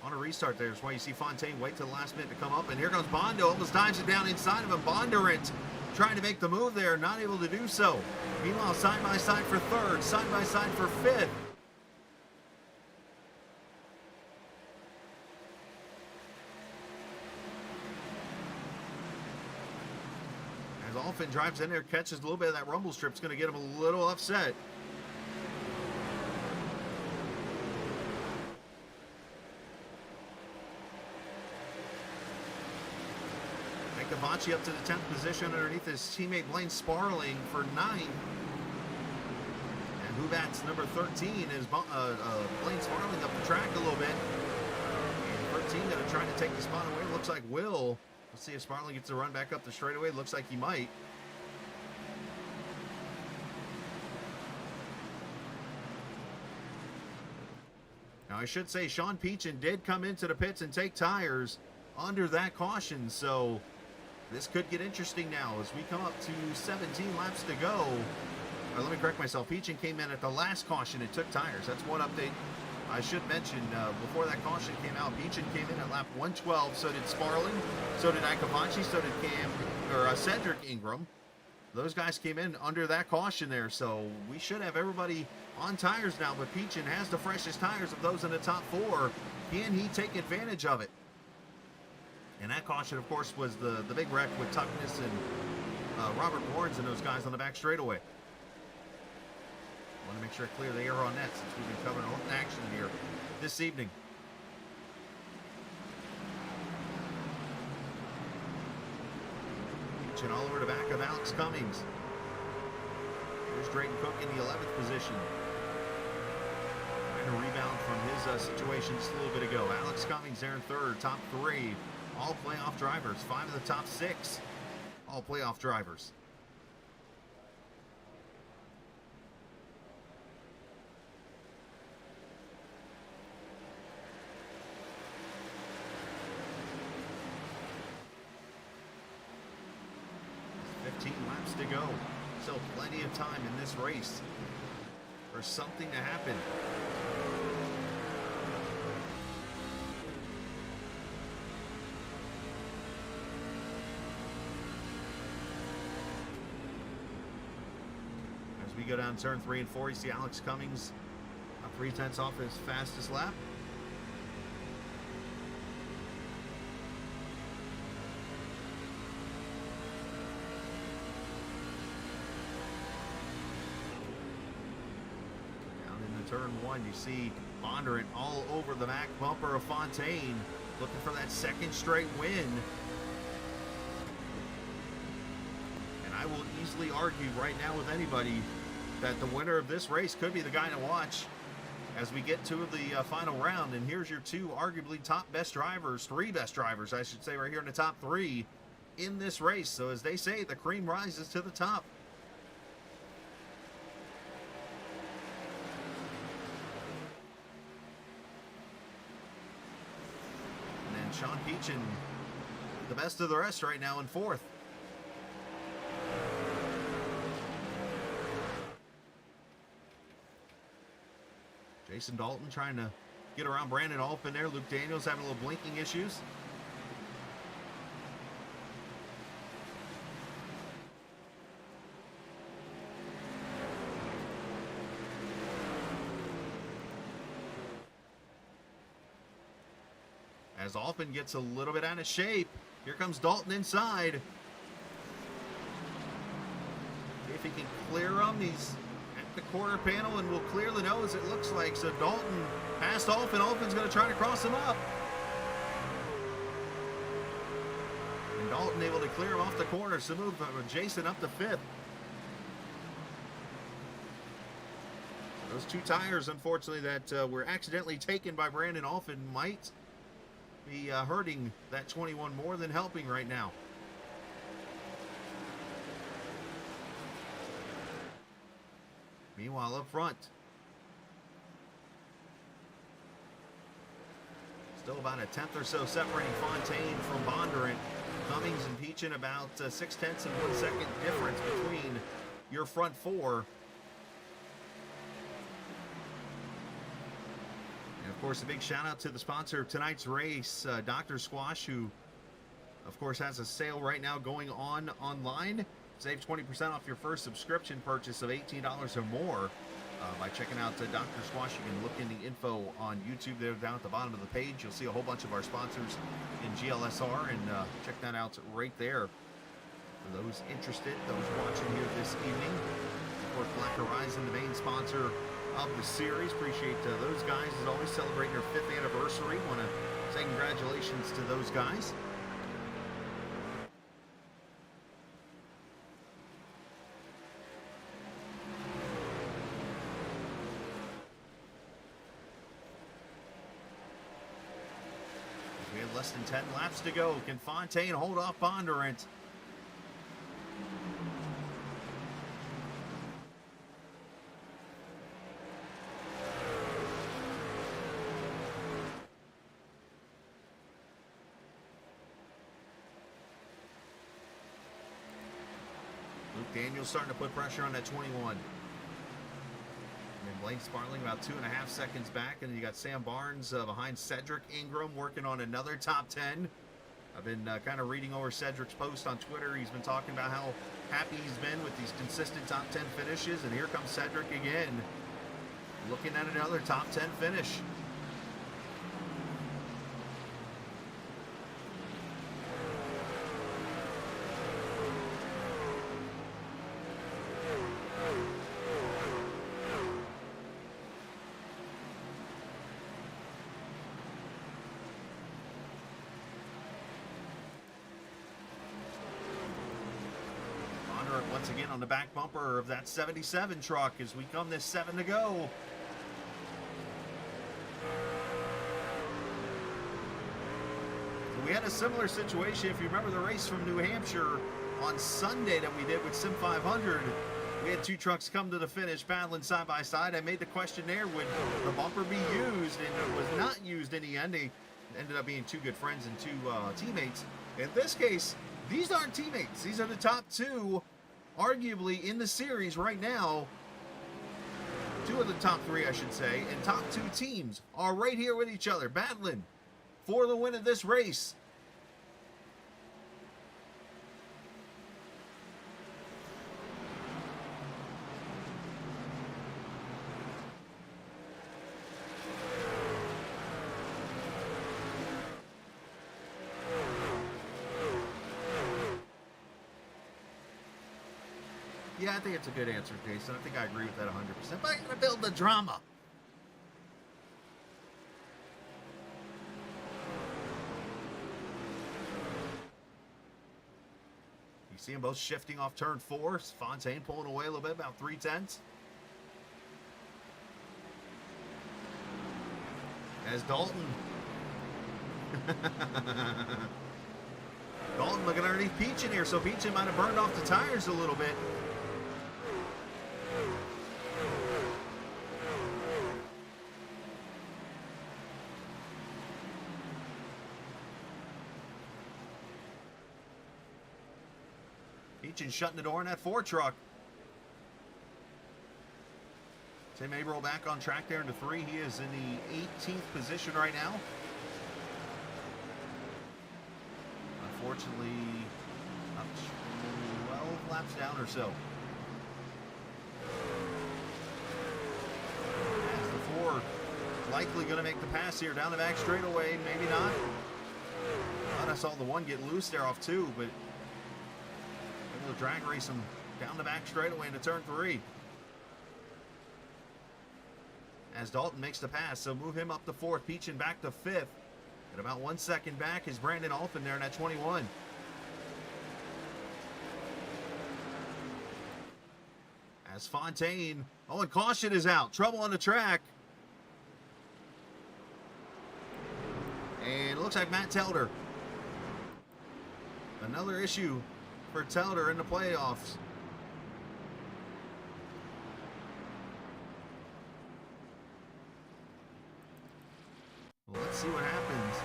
on a restart there. That's why you see Fontaine wait till the last minute to come up. And here comes Bondo. Almost dives it down inside of him. Bondurant trying to make the move there. Not able to do so. Meanwhile, side by side for 3rd. Side by side for 5th. As Alphin drives in there, catches a little bit of that rumble strip. It's going to get him a little upset. Cavachi up to the 10th position underneath his teammate Blaine Sparling for 9th. And WhoBats number 13 is Blaine Sparling up the track a little bit. And 13 going to try to take the spot away. Looks like Will. Let's see if Sparling gets to run back up the straightaway. Looks like he might. Now I should say Sean Peachin did come into the pits and take tires under that caution, so this could get interesting now as we come up to 17 laps to go. Let me correct myself. Peachin came in at the last caution and took tires. That's one update I should mention. Before that caution came out, Peachin came in at lap 112. So did Sparling. So did Akavachi. So did Cedric Ingram. Those guys came in under that caution there. So we should have everybody on tires now. But Peachin has the freshest tires of those in the top 4. Can he take advantage of it? And that caution, of course, was the big wreck with Tuckness and Robert Warrens and those guys on the back straightaway. I want to make sure I clear the air on that since we've been covering open action here this evening. Reaching all over the back of Alex Cummings. Here's Drayton Cook in the 11th position. Trying to rebound from his situation just a little bit ago. Alex Cummings there in 3rd, top 3. All playoff drivers. 5 of the top 6. All playoff drivers. There's 15 laps to go. Still plenty of time in this race for something to happen. We go down turn 3 and 4. You see Alex Cummings 3/10 off his fastest lap. Down into turn 1, you see Bondurant all over the back bumper of Fontaine, looking for that 2nd straight win. And I will easily argue right now with anybody that the winner of this race could be the guy to watch as we get to the final round. And here's your 2 arguably three best drivers, I should say, right here in the top 3 in this race. So as they say, the cream rises to the top. And then Sean Peachin, the best of the rest right now in 4th. Jason Dalton trying to get around Brandon Alpin there. Luke Daniels having a little blinking issues. as Alpin gets a little bit out of shape. Here comes Dalton inside. See if he can clear him. He's at the quarter panel and will clear the nose, it looks like. So Dalton past Alpin. Alpin's going to try to cross him up. And Dalton able to clear him off the corner. So move Jason up to 5th. Those 2 tires, unfortunately, that were accidentally taken by Brandon Alpin might be hurting that 21 more than helping right now. Meanwhile, up front, still about a 10th or so separating Fontaine from Bondurant. Cummings and Peachin about 0.6 and 1 second difference between your front 4. And of course, a big shout out to the sponsor of tonight's race, Dr.Squatch, who of course has a sale right now going on online. Save 20% off your first subscription purchase of $18 or more by checking out Dr.Squatch. You can look in the info on YouTube there down at the bottom of the page. You'll see a whole bunch of our sponsors in GLSR, and check that out right there for those interested, those watching here this evening. Of course, Black Horizon, the main sponsor of the series. Appreciate those guys as always celebrating their 5th anniversary. Want to say congratulations to those guys. We have less than 10 laps to go. Can Fontaine hold off Bondurant? Luke Daniels starting to put pressure on that 21. And Blake Sparling about 2.5 seconds back. And then you got Sam Barnes behind Cedric Ingram working on another top 10. I've been kind of reading over Cedric's post on Twitter. He's been talking about how happy he's been with these consistent top 10 finishes. And here comes Cedric again, looking at another top 10 finish. Once again on the back bumper of that 77 truck as we come this 7 to go. So we had a similar situation, if you remember the race from New Hampshire on Sunday that we did with Sim 500. We had 2 trucks come to the finish battling side by side. I made the question there, would the bumper be used? And it was not used in the end. They ended up being 2 good friends and 2 teammates. In this case, these aren't teammates. These are the top 2 arguably in the series right now. 2 of the top 3, I should say, and top 2 teams are right here with each other, battling for the win of this race. Yeah, I think it's a good answer, Jason. I think I agree with that 100%. But I'm going to build the drama. You see them both shifting off turn 4. Fontaine pulling away a little bit, about 3/10. As Dalton. Dalton looking underneath Peachin here, so Peachin might have burned off the tires a little bit. Peachin shutting the door in that 4 truck. Tim Averill back on track there into 3. He is in the 18th position right now. Unfortunately, up 12 laps down or so. As the 4 likely going to make the pass here down the back straightaway. Maybe not. Thought I saw the one get loose there off 2, but able to drag race him down the back straightaway into turn 3. As Dalton makes the pass, so move him up to 4th, Peachin back to 5th. And about 1 second back is Brandon Alphin there in that 21. As Fontaine, oh, and caution is out. Trouble on the track. And it looks like Matt Telder. Another issue for Telder in the playoffs. Well, let's see what happens.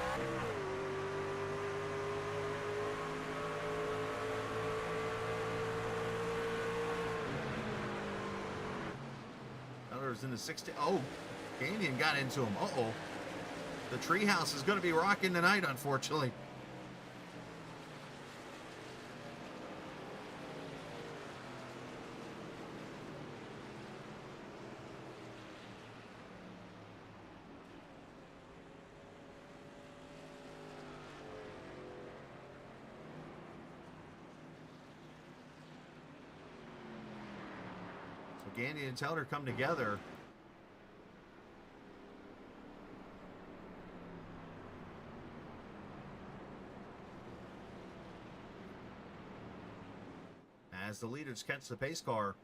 Telder's in the 60. Oh, Canyon got into him. Uh-oh. The treehouse is going to be rocking tonight, unfortunately. So Gandy and Telder come together. As the leaders catch the pace car.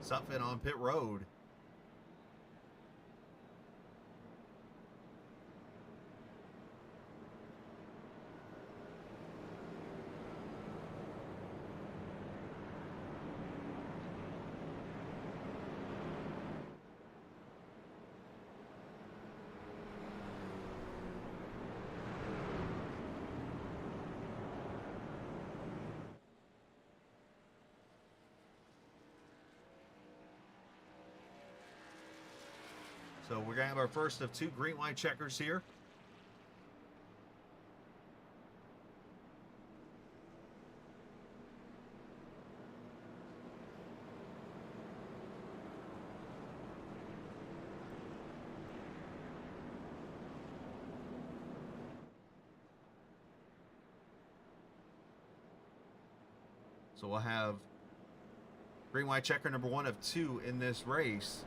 Sutphin on pit road. So we're going to have our first of 2 green-white checkers here. So we'll have green-white checker number 1 of 2 in this race.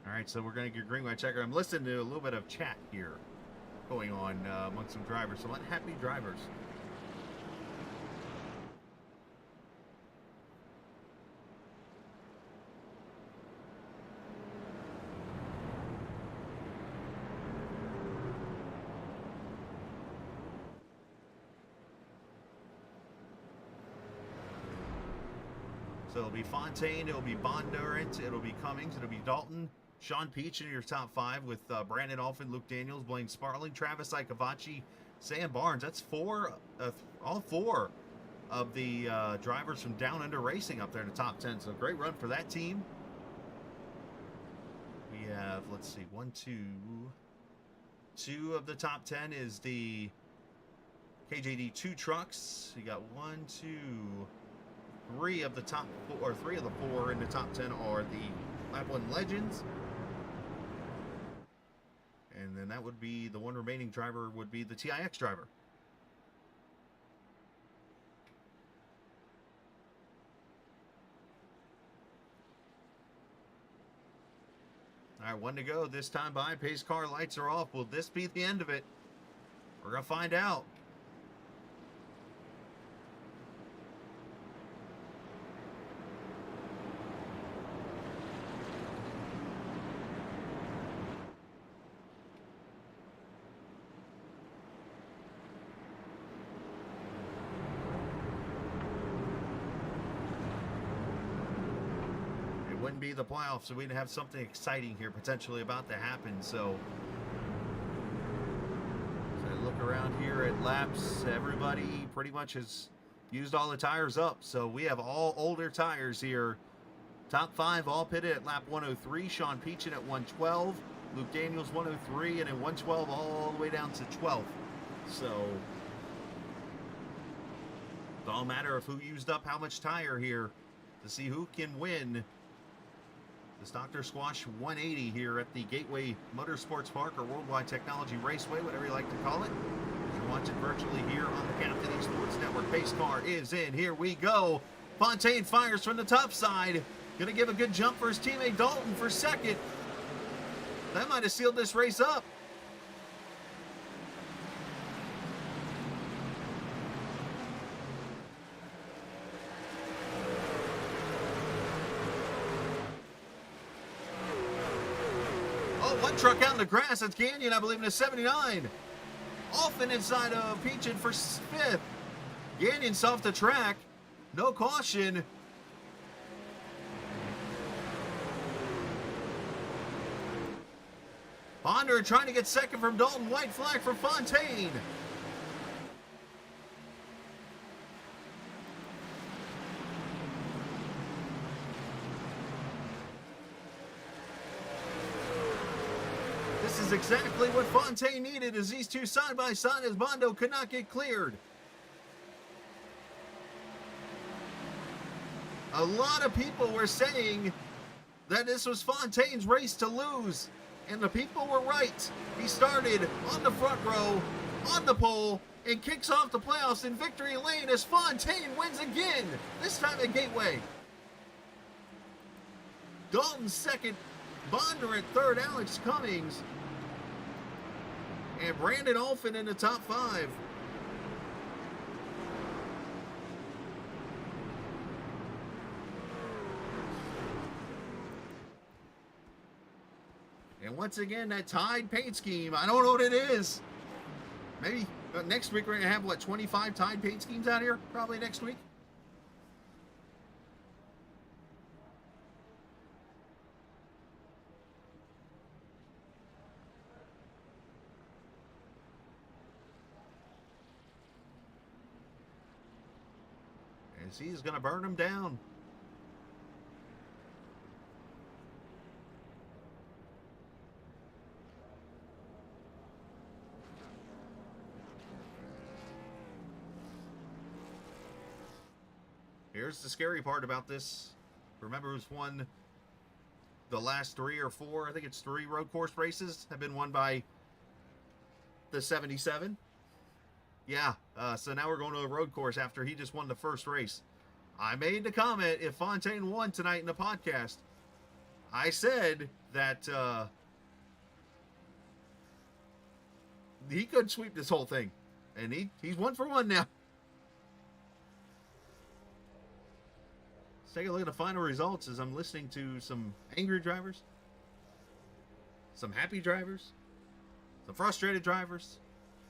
All right, so we're going to get green-white checker. I'm listening to a little bit of chat here going on amongst some drivers. So unhappy drivers. So it'll be Fontaine, it'll be Bondurant, it'll be Cummings, it'll be Dalton, Sean Peach in your top 5 with Brandon Alphin, Luke Daniels, Blaine Sparling, Travis Ikavachi, Sam Barnes. That's all 4 of the drivers from Down Under Racing up there in the top 10. So great run for that team. We have, let's see, 2 of the top 10 is the KJD 2 trucks. You got 3 of the top 4, or 3 of the 4 in the top 10 are the Lap 1 Legends. And then that would be the one remaining driver would be the TIX driver. All right, 1 to go. This time by, pace car lights are off. Will this be the end of it? We're going to find out. wouldn't be the playoffs, so we'd have something exciting here potentially about to happen. So as I look around here at laps, everybody pretty much has used all the tires up. So we have all older tires here. Top 5 all pitted at lap 103. Sean Peachin at 112. Luke Daniels 103, and then 112 all the way down to 12th. So it's all a matter of who used up how much tire here to see who can win this Dr.Squatch 180 here at the Gateway Motorsports Park, or Worldwide Technology Raceway, whatever you like to call it. You're watching virtually here on the Captain Esports Network. Pace car is in. Here we go. Fontaine fires from the top side. Gonna give a good jump for his teammate Dalton for second. That might have sealed this race up. Oh, one truck out in the grass. That's Gagnon, I believe, in a 79. Alphin inside of Peachin for 5th. Gagnon's off the track. No caution. Bonder trying to get second from Dalton. White flag for Fontaine. This is exactly what Fontaine needed, as these two side by side, as Bondo could not get cleared. A lot of people were saying that this was Fontaine's race to lose. And the people were right. He started on the front row, on the pole, and kicks off the playoffs in victory lane as Fontaine wins again, this time at Gateway. Dalton second, Bonder at third, Alex Cummings, and Brandon Alphin in the top 5. And once again, that Tide paint scheme, I don't know what it is. Maybe next week we're going to have, what, 25 Tide paint schemes out here? Probably next week. As he's going to burn them down. Here's the scary part about this. Remember who's won the last 3 or 4, I think it's 3 road course races have been won by the 77. Yeah, so now we're going to a road course after he just won the first race. I made the comment, if Fontaine won tonight in the podcast, I said that he could sweep this whole thing. And he's 1 for 1 now. Let's take a look at the final results as I'm listening to some angry drivers, some happy drivers, some frustrated drivers.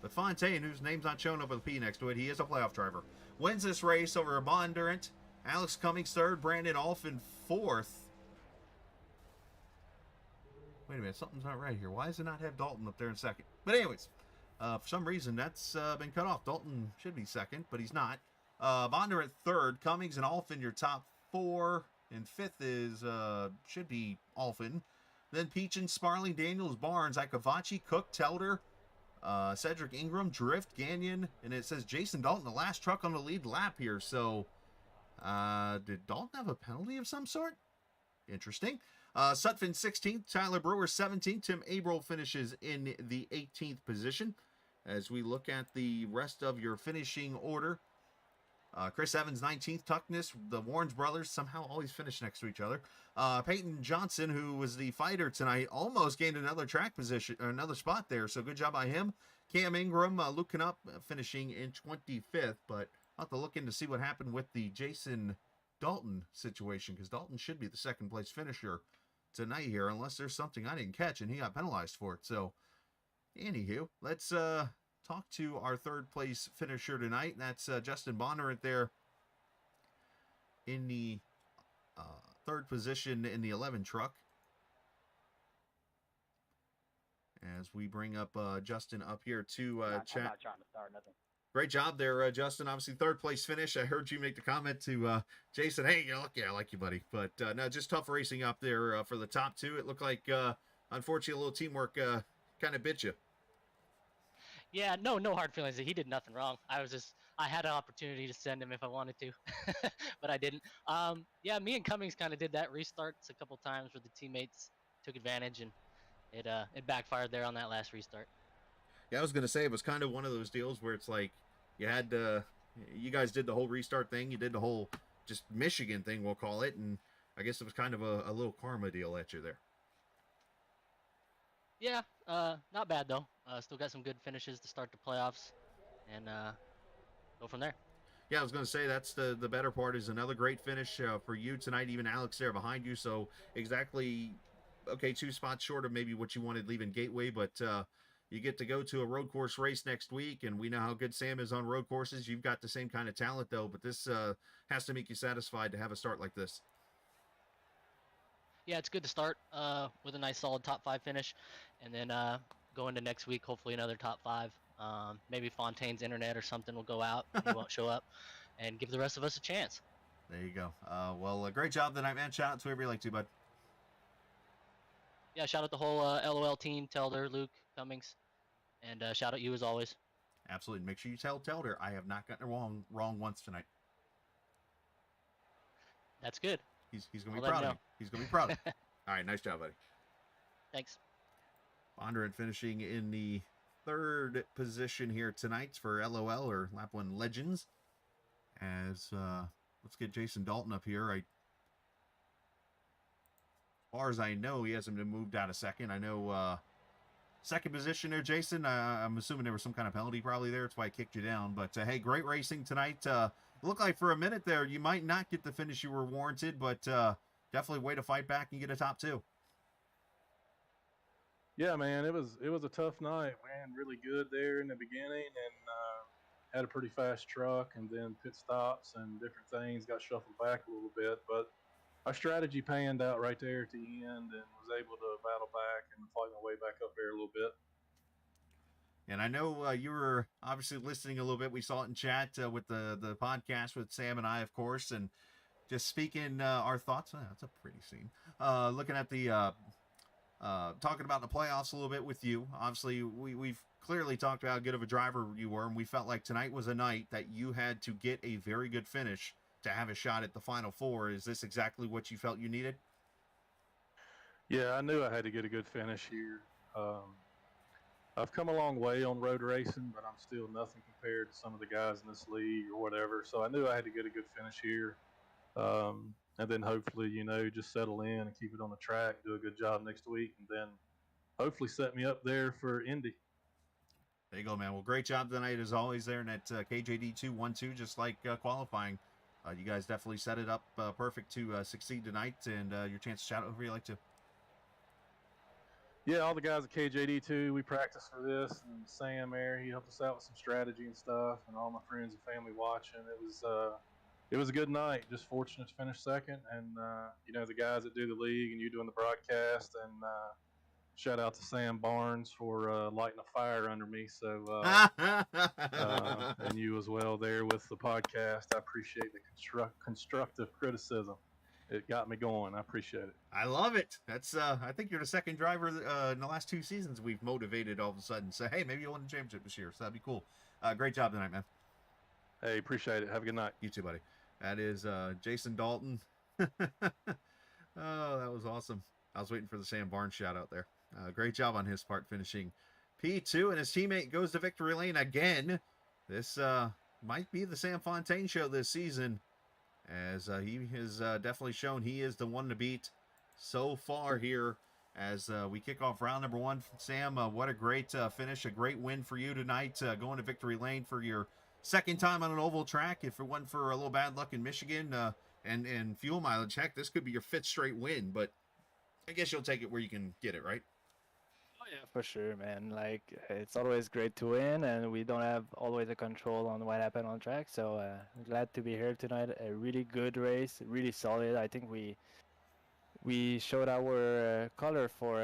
But Fontaine, whose name's not shown up with a P next to it, he is a playoff driver, wins this race over a Bondurant. Alex Cummings 3rd, Brandon Alphin 4th. Wait a minute, something's not right here. Why does it not have Dalton up there in 2nd? But anyways, for some reason that's been cut off. Dalton should be 2nd, but he's not. Bondurant 3rd, Cummings and Alphin your top 4, and 5th is should be Alphin. Then Peachin, Sparling, Daniels, Barnes, Ikavachi, Cook, Telder, Cedric Ingram, Drift, Gagnon, and it says Jason Dalton, the last truck on the lead lap here. So did Dalton have a penalty of some sort? Interesting. Sutphin 16th, Tyler Brewer 17th, Tim Abril finishes in the 18th position. As we look at the rest of your finishing order, Chris Evans 19th, Tuckness, the Warrens brothers somehow always finish next to each other. Peyton Johnson, who was the fighter tonight, almost gained another track position, or another spot there, so good job by him. Cam Ingram, Luke Knupp finishing in 25th, but I'll have to look in to see what happened with the Jason Dalton situation, because Dalton should be the 2nd place finisher tonight here, unless there's something I didn't catch and he got penalized for it. So, anywho, let's talk to our 3rd place finisher tonight. That's Justin Bondurant there in the third position in the 11 truck. As we bring up Justin up here to chat. I'm not trying to start nothing. Great job there, Justin. Obviously, third place finish. I heard you make the comment to Jason, hey, you're lucky. I like you, buddy. But no, just tough racing up there for the top two. It looked like, unfortunately, a little teamwork kind of bit you. Yeah, no hard feelings. He did nothing wrong. I had an opportunity to send him if I wanted to, but I didn't. Yeah, me and Cummings kind of did that restarts a couple times where the teammates took advantage, and it backfired there on that last restart. Yeah, I was going to say, it was kind of one of those deals where it's like you had you guys did the whole restart thing. You did the whole just Michigan thing, we'll call it. And I guess it was kind of a little karma deal at you there. Yeah, not bad though. Still got some good finishes to start the playoffs, and go from there. Yeah, I was going to say that's the better part is another great finish for you tonight. Even Alex there behind you. So exactly, okay, 2 spots short of maybe what you wanted leaving Gateway, but you get to go to a road course race next week, and we know how good Sam is on road courses. You've got the same kind of talent, though, but this has to make you satisfied to have a start like this. Yeah, it's good to start with a nice solid top 5 finish, and then go into next week, hopefully another top 5. Maybe Fontaine's internet or something will go out, he won't show up, and give the rest of us a chance. There you go. Well, great job tonight, man. Shout out to whoever you like to, bud. Yeah, shout out the whole LOL team, Telder, Luke, Cummings, and shout out you as always. Absolutely. Make sure you tell Telder I have not gotten it wrong once tonight. That's good. He's going to be proud of me. He's going to be proud of me. All right, nice job, buddy. Thanks. Bondurant finishing in the 3rd position here tonight for LOL, or Lap 1 Legends. As, let's get Jason Dalton up here. As far as I know, he hasn't been moved out of second. I know second position there, Jason. I'm assuming there was some kind of penalty probably there. That's why I kicked you down. But, hey, great racing tonight. It looked like for a minute there you might not get the finish you were warranted, but definitely way to fight back and get a top 2. Yeah, man, it was a tough night. Ran really good there in the beginning, and had a pretty fast truck, and then pit stops and different things got shuffled back a little bit. But our strategy panned out right there at the end, and was able to battle back and fight my way back up there a little bit. And I know you were obviously listening a little bit. We saw it in chat with the podcast with Sam and I, of course, and just speaking our thoughts. Oh, that's a pretty scene. Looking at the talking about the playoffs a little bit with you. Obviously, we've clearly talked about how good of a driver you were, and we felt like tonight was a night that you had to get a very good finish to have a shot at the Final Four. Is this exactly what you felt you needed? Yeah, I knew I had to get a good finish here. I've come a long way on road racing, but I'm still nothing compared to some of the guys in this league or whatever. So I knew I had to get a good finish here. And then hopefully, just settle in and keep it on the track, do a good job next week, and then hopefully set me up there for Indy. There you go, man. Well, great job tonight as always there in that KJD 2-1-2, just like qualifying. You guys definitely set it up perfect to succeed tonight, and your chance to shout out whoever you like to. Yeah, all the guys at KJD2, we practiced for this, and Sam there, he helped us out with some strategy and stuff, and all my friends and family watching. It was a good night. Just fortunate to finish second, and the guys that do the league and you doing the broadcast, and shout out to Sam Barnes for lighting a fire under me. So and you as well there with the podcast. I appreciate the constructive criticism. It got me going. I appreciate it. I love it. That's I think you're the second driver in the last 2 seasons we've motivated all of a sudden. So hey, maybe you'll win the championship this year. So that'd be cool. Great job tonight, man. Hey, appreciate it. Have a good night. You too, buddy. That is Jason Dalton. Oh, that was awesome. I was waiting for the Sam Barnes shout out there. Great job on his part finishing P2, and his teammate goes to victory lane again. This might be the Sam Fontaine show this season, as he has definitely shown he is the one to beat so far here as we kick off round number 1. Sam, what a great finish, a great win for you tonight, going to victory lane for your second time on an oval track. If it wasn't for a little bad luck in Michigan and fuel mileage, heck, this could be your 5th straight win, but I guess you'll take it where you can get it, right? Oh Yeah, for sure, man. Like it's always great to win, and we don't have always a control on what happened on track. So I'm glad to be here tonight. A really good race, really solid. I think we showed our color for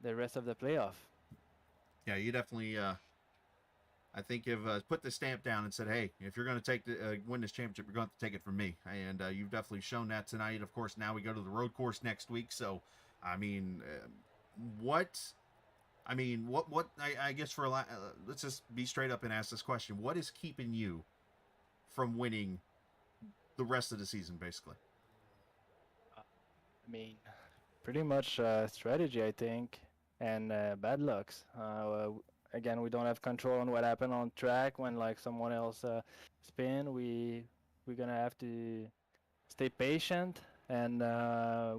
the rest of the playoff. Yeah, you definitely. I think you've put the stamp down and said, "Hey, if you're going to take win this championship, you're going to take it from me." And you've definitely shown that tonight. Of course, now we go to the road course next week. So, I mean, what? I guess for let's just be straight up and ask this question: what is keeping you from winning the rest of the season, basically? I mean, pretty much strategy, I think, and bad lucks. Again, we don't have control on what happened on track when like someone else spin. We're gonna have to stay patient and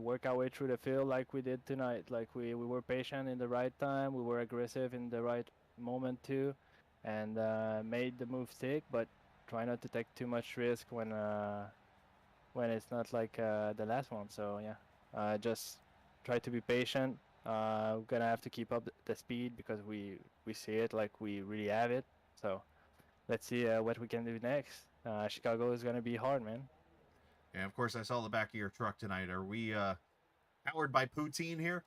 work our way through the field like we did tonight. Like we were patient in the right time. We were aggressive in the right moment too, and made the move stick. But try not to take too much risk when it's not like the last one. So yeah, just try to be patient. We're gonna have to keep up the speed because we see it like we really have it. So let's see what we can do next. Chicago is gonna be hard, man. And of course, I saw the back of your truck tonight. Are we powered by poutine here?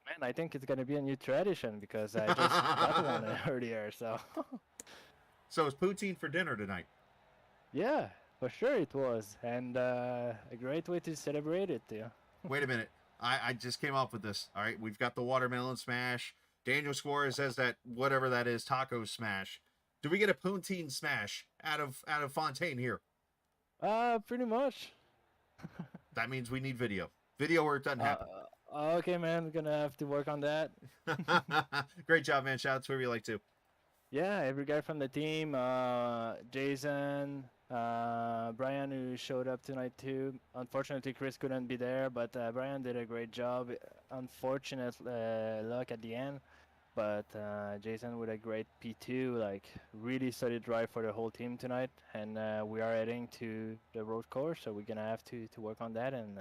Man, I think it's gonna be a new tradition because I just got one earlier. So So it's poutine for dinner tonight. yeah, for sure it was, and a great way to celebrate it too. Wait a minute. I just came up with this. All right, we've got the watermelon smash. Daniel Suarez says that whatever that is, taco smash. Do we get a poutine smash out of Fontaine here? Pretty much. That means we need video. Video where it doesn't happen. Okay, man, we're gonna have to work on that. Great job, man. Shout out to whoever you like to. Yeah, every guy from the team, Jason, Brian, who showed up tonight too. Unfortunately, Chris couldn't be there, but Brian did a great job. Unfortunate luck at the end, but Jason with a great P2, like really solid drive for the whole team tonight. And we are heading to the road course, so we're gonna have to work on that and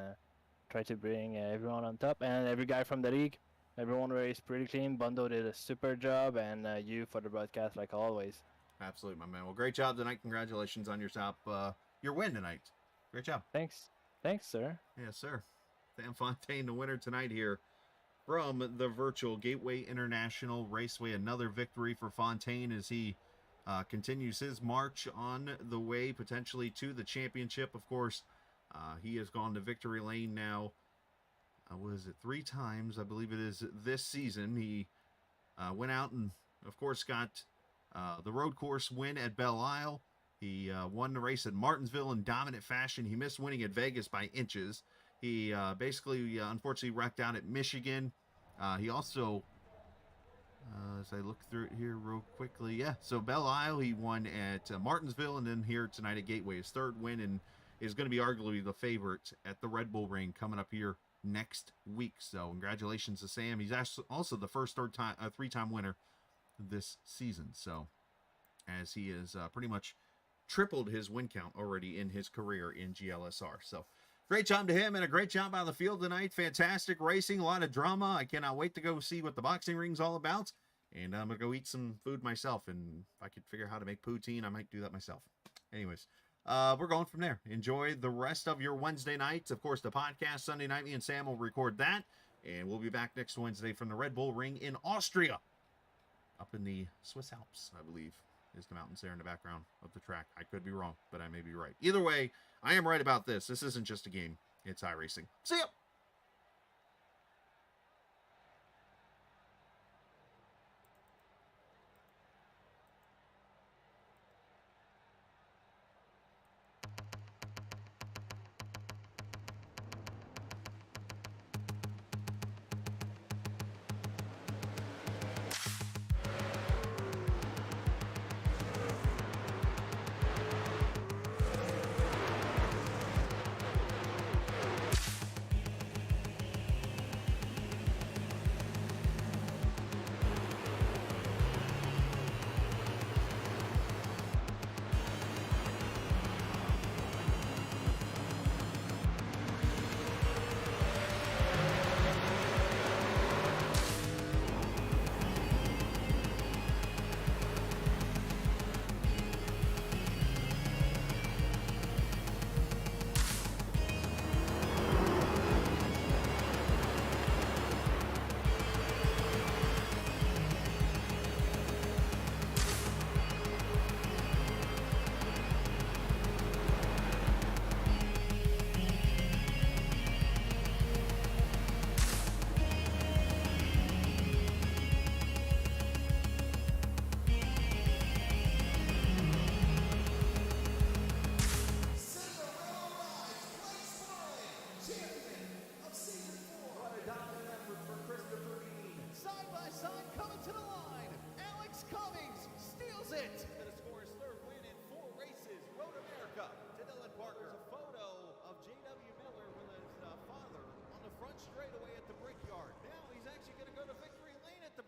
try to bring everyone on top. And every guy from the league, everyone raced pretty clean. Bundo did a super job, and you for the broadcast like always. Absolutely, my man. Well, great job tonight. Congratulations on your win tonight. Great job. Thanks, sir. Yes, sir. Sam Fontaine, the winner tonight here from the virtual Gateway International Raceway. Another victory for Fontaine as he continues his march on the way potentially to the championship. Of course, he has gone to victory lane now. Was it 3 times? I believe it is this season. He went out and, of course, got the road course win at Belle Isle. He won the race at Martinsville in dominant fashion. He missed winning at Vegas by inches. He basically, unfortunately, wrecked out at Michigan. He also, as I look through it here real quickly, so Belle Isle, he won at Martinsville, and then here tonight at Gateway, his 3rd win, and is going to be arguably the favorite at the Red Bull Ring coming up here next week. So congratulations to Sam. He's also the first 3-time winner this season. So as he has pretty much tripled his win count already in his career in GLSR. So great job to him and a great job on the field tonight. Fantastic racing, a lot of drama. I cannot wait to go see what the boxing ring's all about. And I'm going to go eat some food myself. And if I could figure out how to make poutine, I might do that myself. Anyways, we're going from there. Enjoy the rest of your Wednesday nights. Of course, the podcast Sunday night, me and Sam will record that. And we'll be back next Wednesday from the Red Bull Ring in Austria. Up in the Swiss Alps, I believe, is the mountains there in the background of the track. I could be wrong, but I may be right. Either way, I am right about this. This isn't just a game. It's iRacing. See ya!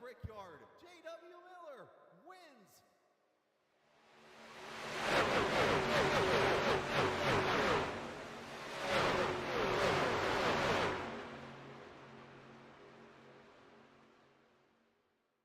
Brickyard.